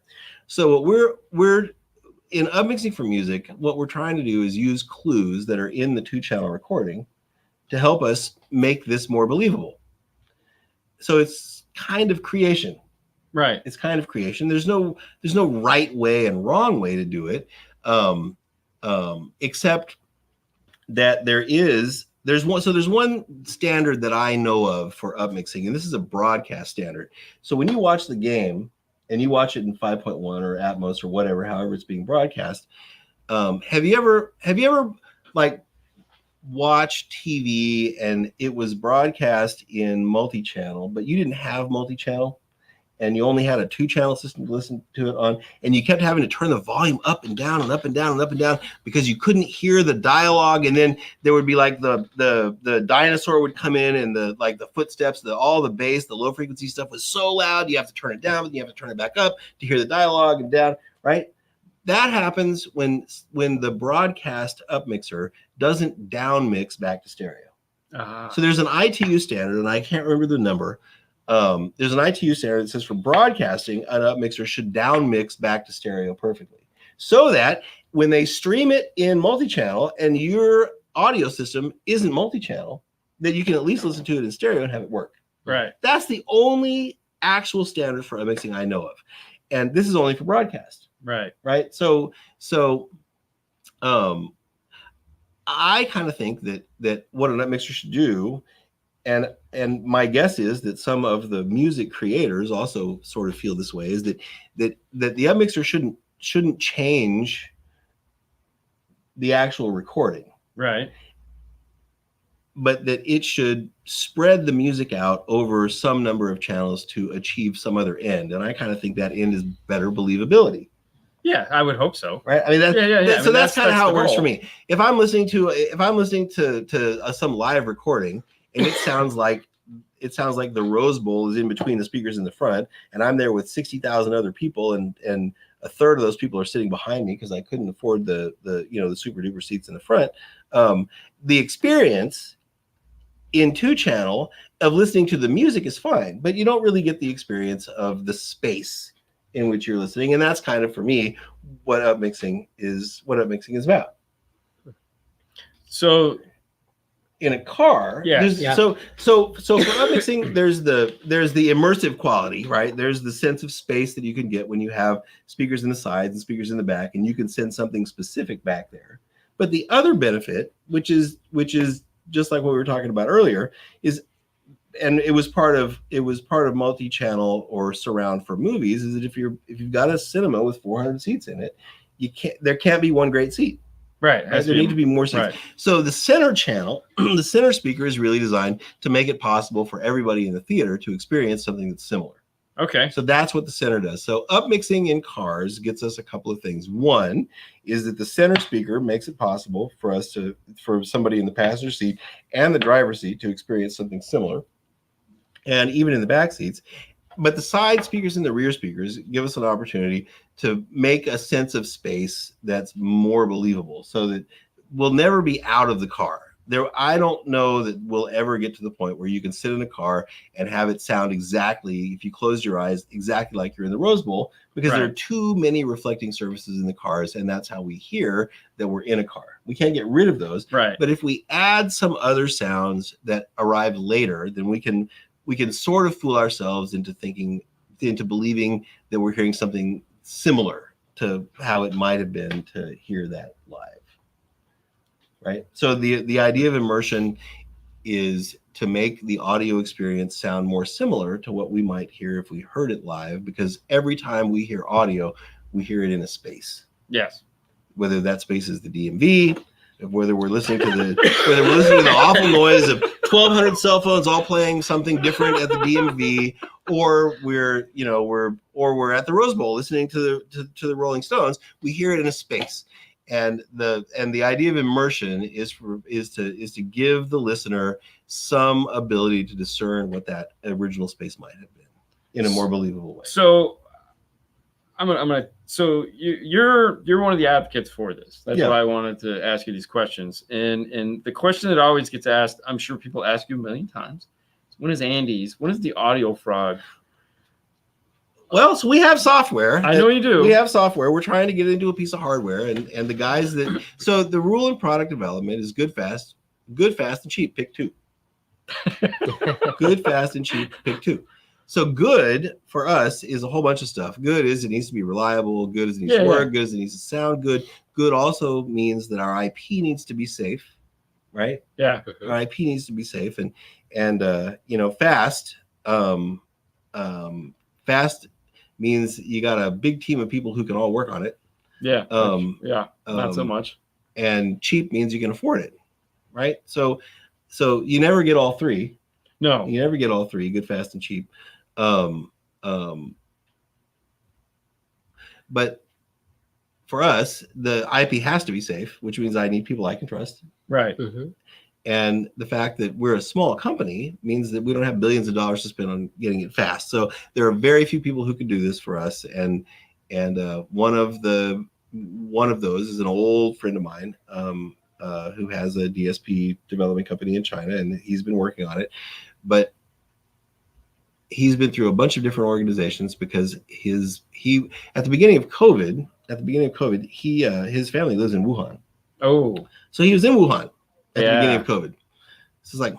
So what in upmixing for music, what we're trying to do is use clues that are in the 2-channel recording to help us make this more believable. So it's kind of creation. Right. It's kind of creation. There's no right way and wrong way to do it, except that there's one standard that I know of for upmixing, and this is a broadcast standard. So when you watch the game and you watch it in 5.1 or Atmos or whatever, however it's being broadcast, have you ever like watched TV and it was broadcast in multi-channel, but you didn't have multi-channel? And you only had a 2-channel system to listen to it on, and you kept having to turn the volume up and down and up and down and up and down because you couldn't hear the dialogue. And then there would be like the dinosaur would come in, and the footsteps, all the bass, the low frequency stuff was so loud you have to turn it down, but you have to turn it back up to hear the dialogue and down, right? That happens when the broadcast upmixer doesn't down mix back to stereo. So there's an ITU standard, and I can't remember the number. There's an ITU standard that says for broadcasting, an upmixer should down mix back to stereo perfectly, so that when they stream it in multi-channel and your audio system isn't multi-channel, that you can at least listen to it in stereo and have it work. Right. That's the only actual standard for upmixing I know of, and this is only for broadcast. Right. Right. So I kind of think that what an upmixer should do, and my guess is that some of the music creators also sort of feel this way, is that the upmixer shouldn't change the actual recording, right? But that it should spread the music out over some number of channels to achieve some other end. And I kind of think that end is better believability. Yeah, I would hope so. Right. I mean, so that's kind of how it works for me. If I'm listening to some live recording, and it sounds like the Rose Bowl is in between the speakers in the front, and I'm there with 60,000 other people, and a third of those people are sitting behind me because I couldn't afford the super duper seats in the front. The experience in 2-channel of listening to the music is fine, but you don't really get the experience of the space in which you're listening, and that's kind of, for me, what upmixing is about. So in a car, so for upmixing, there's the immersive quality, right? There's the sense of space that you can get when you have speakers in the sides and speakers in the back, and you can send something specific back there. But the other benefit, which is just like what we were talking about earlier, is, and it was part of multi-channel or surround for movies, is that if you've got a cinema with 400 seats in it, there can't be one great seat. Right. There need to be more seats. Right. So the center channel, the center speaker, is really designed to make it possible for everybody in the theater to experience something that's similar. Okay. So that's what the center does. So upmixing in cars gets us a couple of things. One is that the center speaker makes it possible for somebody in the passenger seat and the driver's seat to experience something similar, and even in the back seats. But the side speakers and the rear speakers give us an opportunity to make a sense of space that's more believable, so that we'll never be out of the car. I don't know that we'll ever get to the point where you can sit in a car and have it sound exactly, if you close your eyes, exactly like you're in the Rose Bowl, because there are too many reflecting surfaces in the cars, and that's how we hear that we're in a car. We can't get rid of those. Right. But if we add some other sounds that arrive later, then we can sort of fool ourselves into believing that we're hearing something similar to how it might have been to hear that live. Right. So the idea of immersion is to make the audio experience sound more similar to what we might hear if we heard it live, because every time we hear audio, we hear it in a space. Yes. Whether that space is the DMV, whether we're listening to the awful noise of 1,200 cell phones all playing something different at the DMV, or we're at the Rose Bowl listening to the Rolling Stones, we hear it in a space. And the idea of immersion is to give the listener some ability to discern what that original space might have been in a more believable way. So so you're one of the advocates for this. That's why I wanted to ask you these questions. And the question that always gets asked, I'm sure people ask you a million times, when is the Audio Frog? Well, so we have software. I know you do. We have software. We're trying to get into a piece of hardware, and the guys that so the rule in product development is good, fast, and cheap. Pick two. Good, fast, and cheap. Pick two. So good for us is a whole bunch of stuff. Good is it needs to be reliable. Good is it needs to work. Good is it needs to sound good. Good also means that our IP needs to be safe, right? Yeah. Our IP needs to be safe, and fast. Fast means you got a big team of people who can all work on it. Yeah. Not so much. And cheap means you can afford it, right? So you never get all three. No, you never get all three. Good, fast, and cheap. But for us, the IP has to be safe, which means I need people I can trust. Right. Mm-hmm. And the fact that we're a small company means that we don't have billions of dollars to spend on getting it fast. So there are very few people who can do this for us. And one of those is an old friend of mine who has a DSP development company in China, and he's been working on it. But he's been through a bunch of different organizations because he at the beginning of COVID, his family lives in Wuhan. Oh, so he was in Wuhan at the beginning of COVID. So it's like,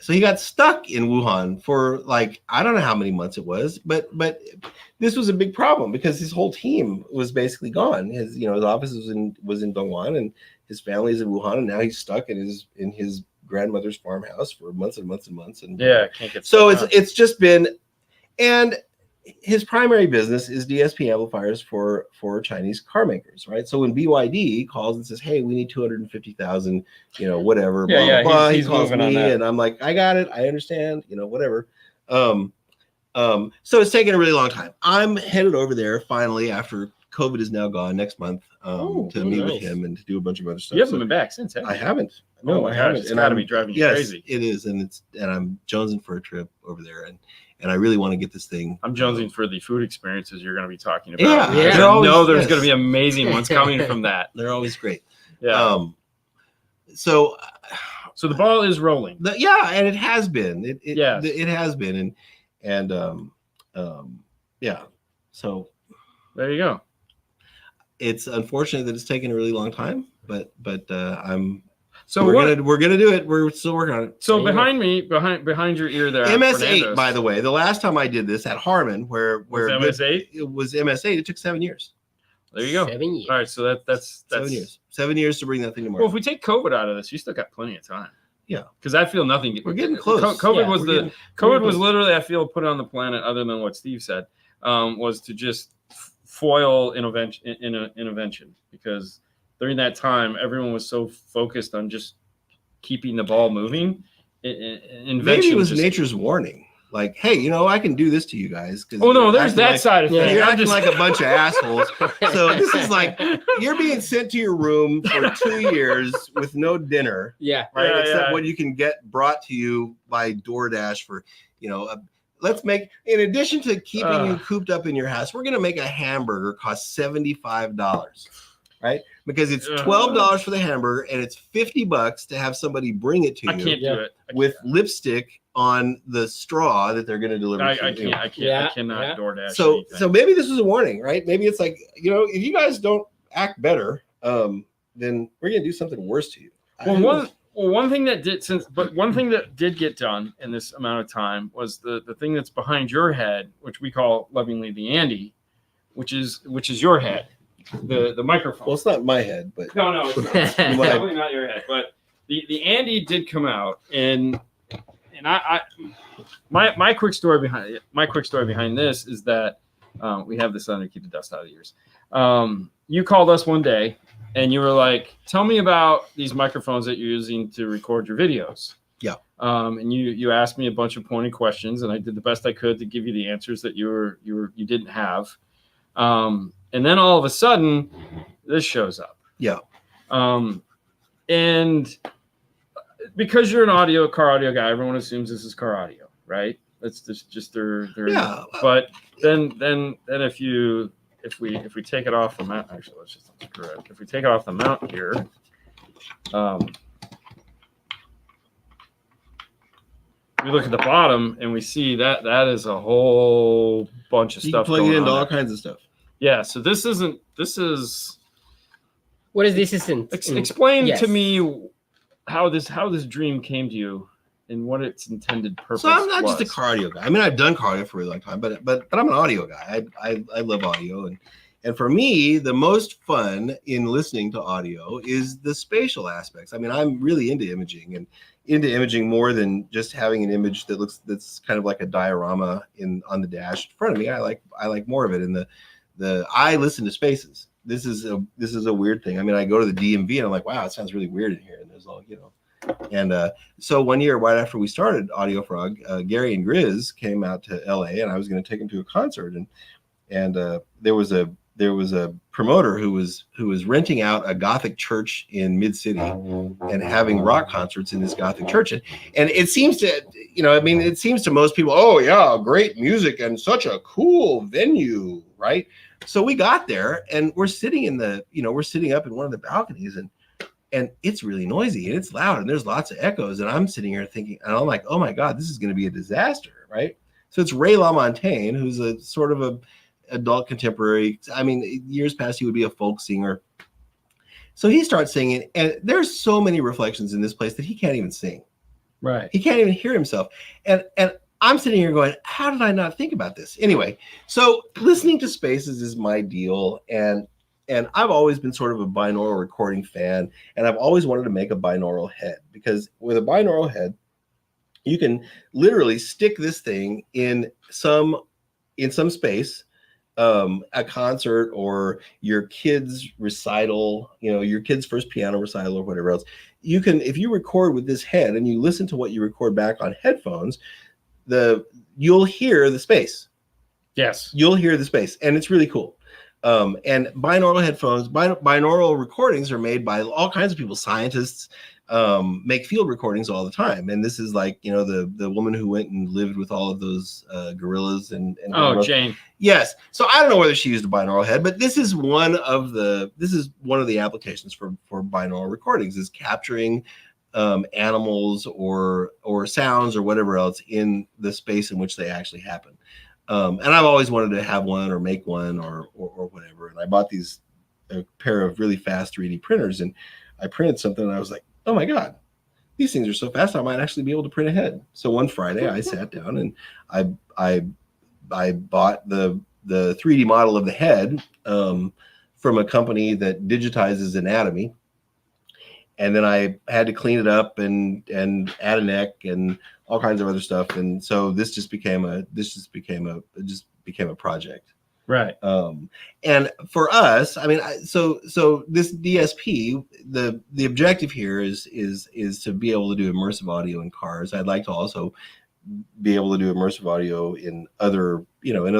So he got stuck in Wuhan for like, I don't know how many months it was, but this was a big problem because his whole team was basically gone. His office was in Dongguan, and his family is in Wuhan, and now he's stuck in his grandmother's farmhouse for months and months and months. And can't get so it's just been, and his primary business is DSP amplifiers for Chinese car makers, right? So when BYD calls and says, "Hey, we need 250,000, whatever," he calls me, and I'm like, "I got it, I understand, whatever." So it's taken a really long time. I'm headed over there finally after COVID is now gone next month to meet with him and to do a bunch of other stuff. You haven't been back since, have you? I haven't. No, I haven't. It's got to be driving you crazy. It is, and I'm jonesing for a trip over there, and I really want to get this thing. I'm jonesing for the food experiences you're going to be talking about. Yeah. There's going to be amazing ones coming from that. They're always great. Yeah. So the ball is rolling. And it has been. It has been, So there you go. It's unfortunate that it's taken a really long time, but So we're gonna do it. We're still working on it. So behind your ear there, MS8. By the way, the last time I did this at Harman, where MS8, it was MS8. It took 7 years. There you go. 7 years. All right, so that's 7 years. 7 years to bring that thing to market. Well, if we take COVID out of this, you still got plenty of time. Yeah, because I feel nothing. We're getting close. COVID was literally, I feel, put on the planet. Other than what Steve said, was to just foil intervention because during that time, everyone was so focused on just keeping the ball moving. Maybe it was nature's warning. Like, hey, I can do this to you guys. There's that side of things. You're acting like a bunch of assholes. So this is like, you're being sent to your room for 2 years with no dinner. Yeah. Right. Except what you can get brought to you by DoorDash for, let's make, in addition to keeping you cooped up in your house, we're going to make a hamburger cost $75. Right? Because it's $12 for the hamburger and it's $50 to have somebody bring it to you. I can't do it. With lipstick on the straw that they're going to deliver. I cannot DoorDash. So maybe this was a warning, right? Maybe it's like, if you guys don't act better, then we're going to do something worse to you. One thing that did get done in this amount of time was the thing that's behind your head, which we call lovingly the Andy, which is your head. The microphone. Well, it's not my head, but no, it's definitely not your head. But the Andy did come out, and my quick story behind this is that we have this under keep the dust out of the ears. You called us one day, and you were like, "Tell me about these microphones that you're using to record your videos." Yeah. And you asked me a bunch of pointed questions, and I did the best I could to give you the answers that you didn't have. And then all of a sudden, this shows up. Yeah. And because you're an car audio guy, everyone assumes this is car audio, right? That's just their. Yeah. But then if we take it off the mount, actually, let's just screw it. If we take it off the mount here, we look at the bottom and we see that is a whole bunch of You stuff can plug going it into on all there. kinds of stuff. Yeah, so this is What is this? Isn't explain yes. to me how this dream came to you and what its intended purpose So I'm not was. just a car audio guy. I mean, I've done car audio for a really long time, but I'm an audio guy. I love audio, and for me, the most fun in listening to audio is the spatial aspects. I mean, I'm really into imaging more than just having an image that's kind of like a diorama on the dash in front of me. I like more of it. And I listen to spaces. This is a weird thing. I mean, I go to the DMV and I'm like, wow, it sounds really weird in here. And there's all, and so one year, right after we started Audio Frog, Gary and Grizz came out to LA, and I was going to take them to a concert, and there was a promoter who was renting out a Gothic church in Mid City and having rock concerts in this Gothic church, and it seems to it seems to most people, oh yeah, great music and such a cool venue, right? So we got there and we're sitting we're sitting up in one of the balconies, and it's really noisy and it's loud and there's lots of echoes. And I'm sitting here thinking, and I'm like, oh my God, this is going to be a disaster, right? So it's Ray LaMontagne, who's a sort of a adult contemporary. I mean, years past, he would be a folk singer. So he starts singing, and there's so many reflections in this place that he can't even sing. Right. He can't even hear himself. And I'm sitting here going, how did I not think about this? Anyway, so listening to spaces is my deal. And I've always been sort of a binaural recording fan, and I've always wanted to make a binaural head, because with a binaural head, you can literally stick this thing in some space, a concert or your kid's recital, your kid's first piano recital or whatever else. You can, if you record with this head and you listen to what you record back on headphones, you'll hear the space. Yes. You'll hear the space, and it's really cool. And binaural headphones, binaural recordings are made by all kinds of people. Scientists make field recordings all the time. And this is like, the woman who went and lived with all of those gorillas and Jane. Yes. So I don't know whether she used a binaural head, but this is one of the applications for binaural recordings, is capturing animals or sounds or whatever else in the space in which they actually happen. And I've always wanted to have one or make one or whatever. And I bought a pair of really fast 3D printers, and I printed something, and I was like, oh my God, these things are so fast, I might actually be able to print a head. So one Friday I sat down and I bought the 3D model of the head from a company that digitizes anatomy. And then I had to clean it up and add a neck and all kinds of other stuff. And so this just became a project. Right. And for us, I mean, so this DSP, the objective here is to be able to do immersive audio in cars. I'd like to also be able to do immersive audio in other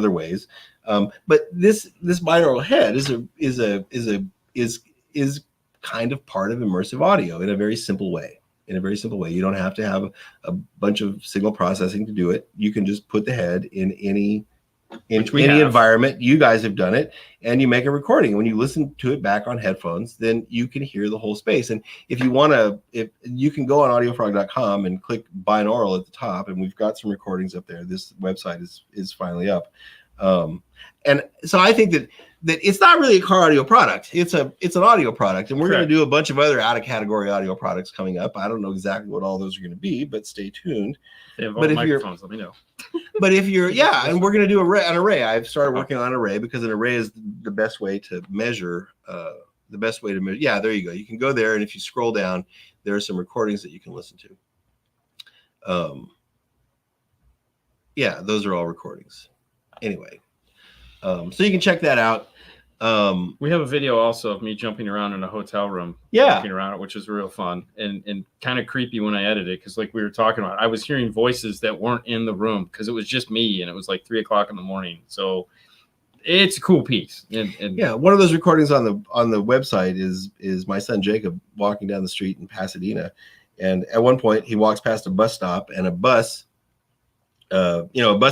ways. But this binaural head is kind of part of immersive audio in a very simple way. You don't have to have a bunch of signal processing to do it. You can just put the head in any environment. You guys have done it, and you make a recording. When you listen to it back on headphones, then you can hear the whole space. And if you want to, if you can go on audiofrog.com and click binaural at the top, and we've got some recordings up there. This website is finally up. And so I think that it's not really a car audio product. It's an audio product, and we're going to do a bunch of other out of category audio products coming up. I don't know exactly what all those are going to be, but stay tuned. But if microphones, let me know. But if you're, and we're going to do an array. I've started working on an array because an array is the best way to measure. Yeah, there you go. You can go there, and if you scroll down, there are some recordings that you can listen to. Yeah, those are all recordings. Anyway. So you can check that out. We have a video also of me jumping around in a hotel room, walking around it, which is real fun and kind of creepy when I edited, because like we were talking about, I was hearing voices that weren't in the room because it was just me, and it was like 3:00 in the morning. So it's a cool piece. And yeah, one of those recordings on the website is my son Jacob walking down the street in Pasadena, and at one point he walks past a bus stop, and a bus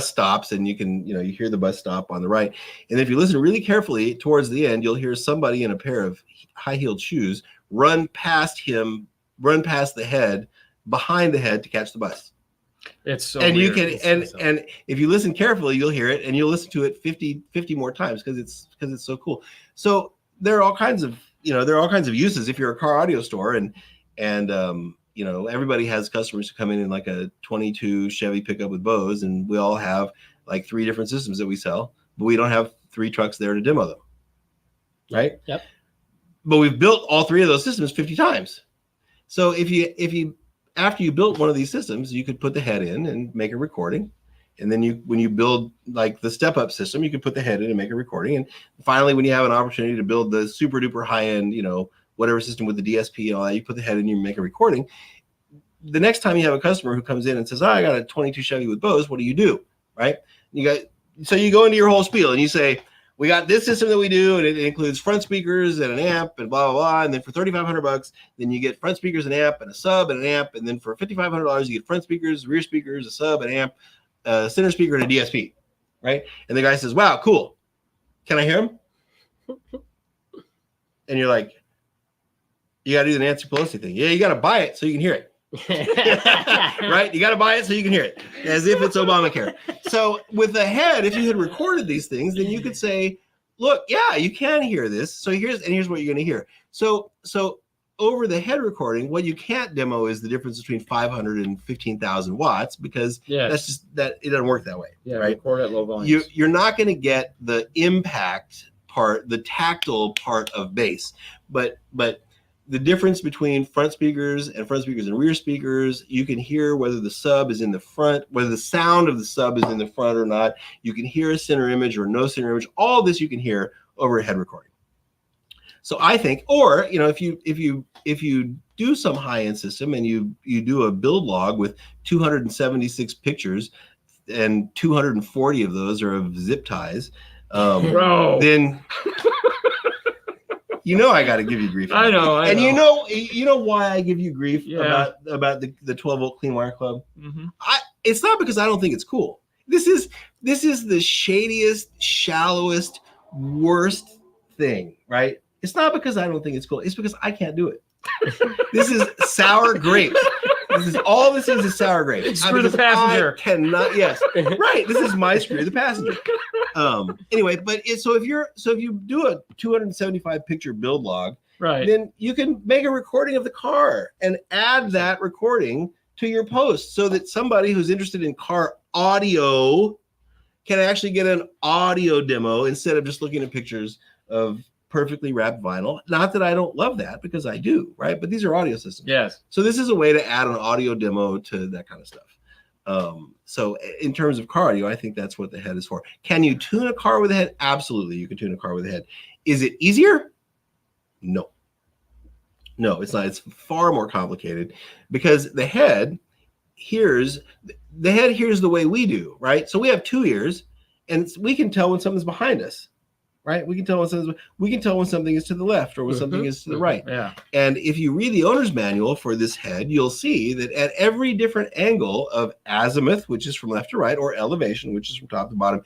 stops, and you can, you hear the bus stop on the right. And if you listen really carefully towards the end, you'll hear somebody in a pair of high-heeled shoes run past the head, behind the head, to catch the bus. It's so and weird. you can It's so- and if you listen carefully, you'll hear it, and you'll listen to it 50 more times because it's so cool. So there are all kinds of uses if you're a car audio store, and everybody has customers who come in like a 22 Chevy pickup with Bose, and we all have like 3 different systems that we sell, but we don't have 3 trucks there to demo them, right? Yep. But we've built all 3 of those systems 50 times. So if you after you built one of these systems, you could put the head in and make a recording. And then when you build like the step up system, you can put the head in and make a recording. And finally, when you have an opportunity to build the super duper high end, whatever system with the DSP and all that, you put the head in, you make a recording. The next time you have a customer who comes in and says, I got a 22 Chevy with Bose, what do you do? Right? So you go into your whole spiel and you say, we got this system that we do, and it includes front speakers and an amp and blah, blah, blah. And then for $3,500, then you get front speakers, an amp, and a sub, and an amp. And then for $5,500, you get front speakers, rear speakers, a sub, an amp, a center speaker, and a DSP, right? And the guy says, wow, cool. Can I hear him? And you're like, you got to do the Nancy Pelosi thing. Yeah, you got to buy it so you can hear it. Right? You got to buy it so you can hear it, as if it's Obamacare. So with the head, if you had recorded these things, then you could say, look, yeah, you can hear this. So here's what you're going to hear. So over the head recording, what you can't demo is the difference between 500 and 15,000 watts, because that's just that it doesn't work that way. Yeah, right? record at low volumes. You're not going to get the impact part, the tactile part of bass, but the difference between front speakers and rear speakers, you can hear whether the sub is in the front, whether the sound of the sub is in the front or not. You can hear a center image or no center image. All this you can hear over a head recording. So I think, or if you do some high-end system and you do a build log with 276 pictures and 240 of those are of zip ties, then I got to give you grief. I know. And you know why I give you grief about the 12 volt clean wire club? Mm-hmm. It's not because I don't think it's cool. This is the shadiest, shallowest, worst thing, right? It's not because I don't think it's cool. It's because I can't do it. This is sour grape. All this is sour grape. Screw the passenger. I cannot. Yes, right. This is my screw the passenger. Anyway, but so if you do a 275 picture build log, right, then you can make a recording of the car and add that recording to your post so that somebody who's interested in car audio can actually get an audio demo instead of just looking at pictures of perfectly wrapped vinyl. Not that I don't love that, because I do, right? But these are audio systems. Yes. So this is a way to add an audio demo to that kind of stuff. So in terms of car audio, I think that's what the head is for. Can you tune a car with a head? Absolutely, you can tune a car with a head. Is it easier? No, it's not. It's far more complicated, because the head hears the way we do, right? So we have 2 ears, and we can tell when something's behind us. Right, we can tell when something is to the left or when something is to the right. Yeah. And if you read the owner's manual for this head, you'll see that at every different angle of azimuth, which is from left to right, or elevation, which is from top to bottom,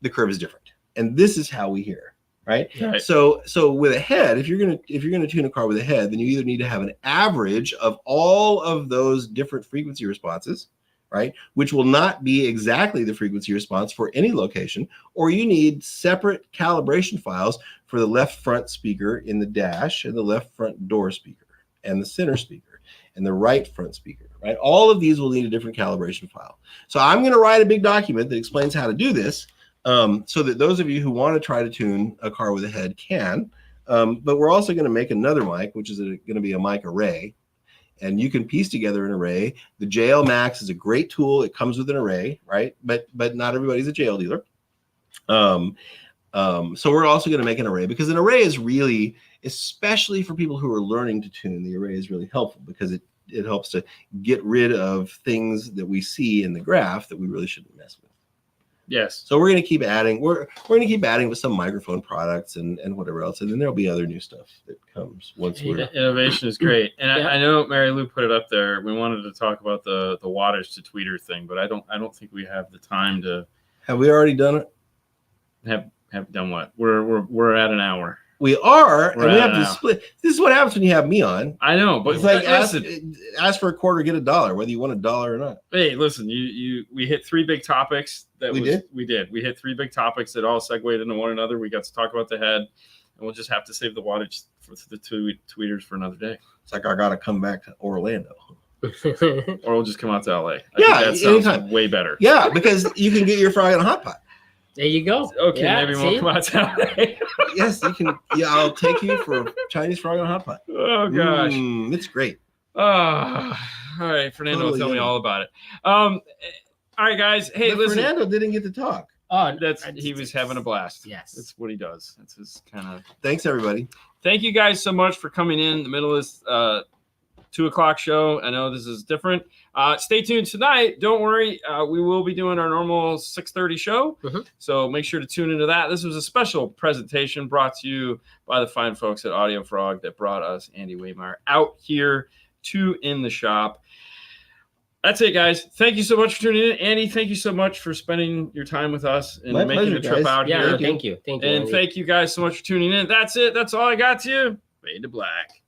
the curve is different. And this is how we hear. Right. So with a head, if you're gonna tune a car with a head, then you either need to have an average of all of those different frequency responses, right, which will not be exactly the frequency response for any location, or you need separate calibration files for the left front speaker in the dash and the left front door speaker and the center speaker and the right front speaker, right? All of these will need a different calibration file. So I'm going to write a big document that explains how to do this, so that those of you who want to try to tune a car with a head can. But we're also going to make another mic, which is going to be a mic array. And you can piece together an array. The JL Max is a great tool. It comes with an array, right? But not everybody's a JL dealer. So we're also going to make an array, because an array is really, especially for people who are learning to tune, the array is really helpful, because it helps to get rid of things that we see in the graph that we really shouldn't mess with. Yes. So we're going to keep adding. We're going to keep adding with some microphone products and whatever else, and then there'll be other new stuff that comes once we're. Innovation is great, and I know Mary Lou put it up there. We wanted to talk about the wattage to tweeter thing, but I don't think we have the time to. Have we already done it? Have done what? We're at an hour. We are, and We're we at have it to now. split. This is what happens when you have me on. I know, but It's like listen, ask for a quarter, get $1, whether you want $1 or not. hey, listen, we hit 3 big topics. We did? We did. We hit 3 big topics that all segued into one another. We got to talk about the head, and we'll just have to save the wattage for the tweeters for another day. It's like I got to come back to Orlando. Or we'll just come out to LA. Yeah, think that sounds anytime. way better. Yeah, because you can get your fry on a hot pot. There you go. Okay, Yeah, maybe see? we'll come out to LA. Yes, you can. Yeah, I'll take you for Chinese fry on a hot pot. Oh gosh. It's great. Oh, all right. Fernando will Totally tell me yummy. all about it. All right, guys. Hey, But listen. Fernando didn't get to talk. Oh, He was having a blast. Yes. That's what he does. That's his kind of. Thanks, everybody. Thank you guys so much for coming in the middle of this 2:00 show. I know this is different. Stay tuned tonight. Don't worry. We will be doing our normal 6:30 show. Mhm. So make sure to tune into that. This was a special presentation brought to you by the fine folks at Audio Frog that brought us Andy Wehmeyer out here to In the Shop. That's it, guys. Thank you so much for tuning in. Andy, thank you so much for spending your time with us and My making pleasure, the trip guys. out Yeah, here. thank you. Thank you. And Andy. thank you guys so much for tuning in. That's it. That's all I got to you. Fade to black.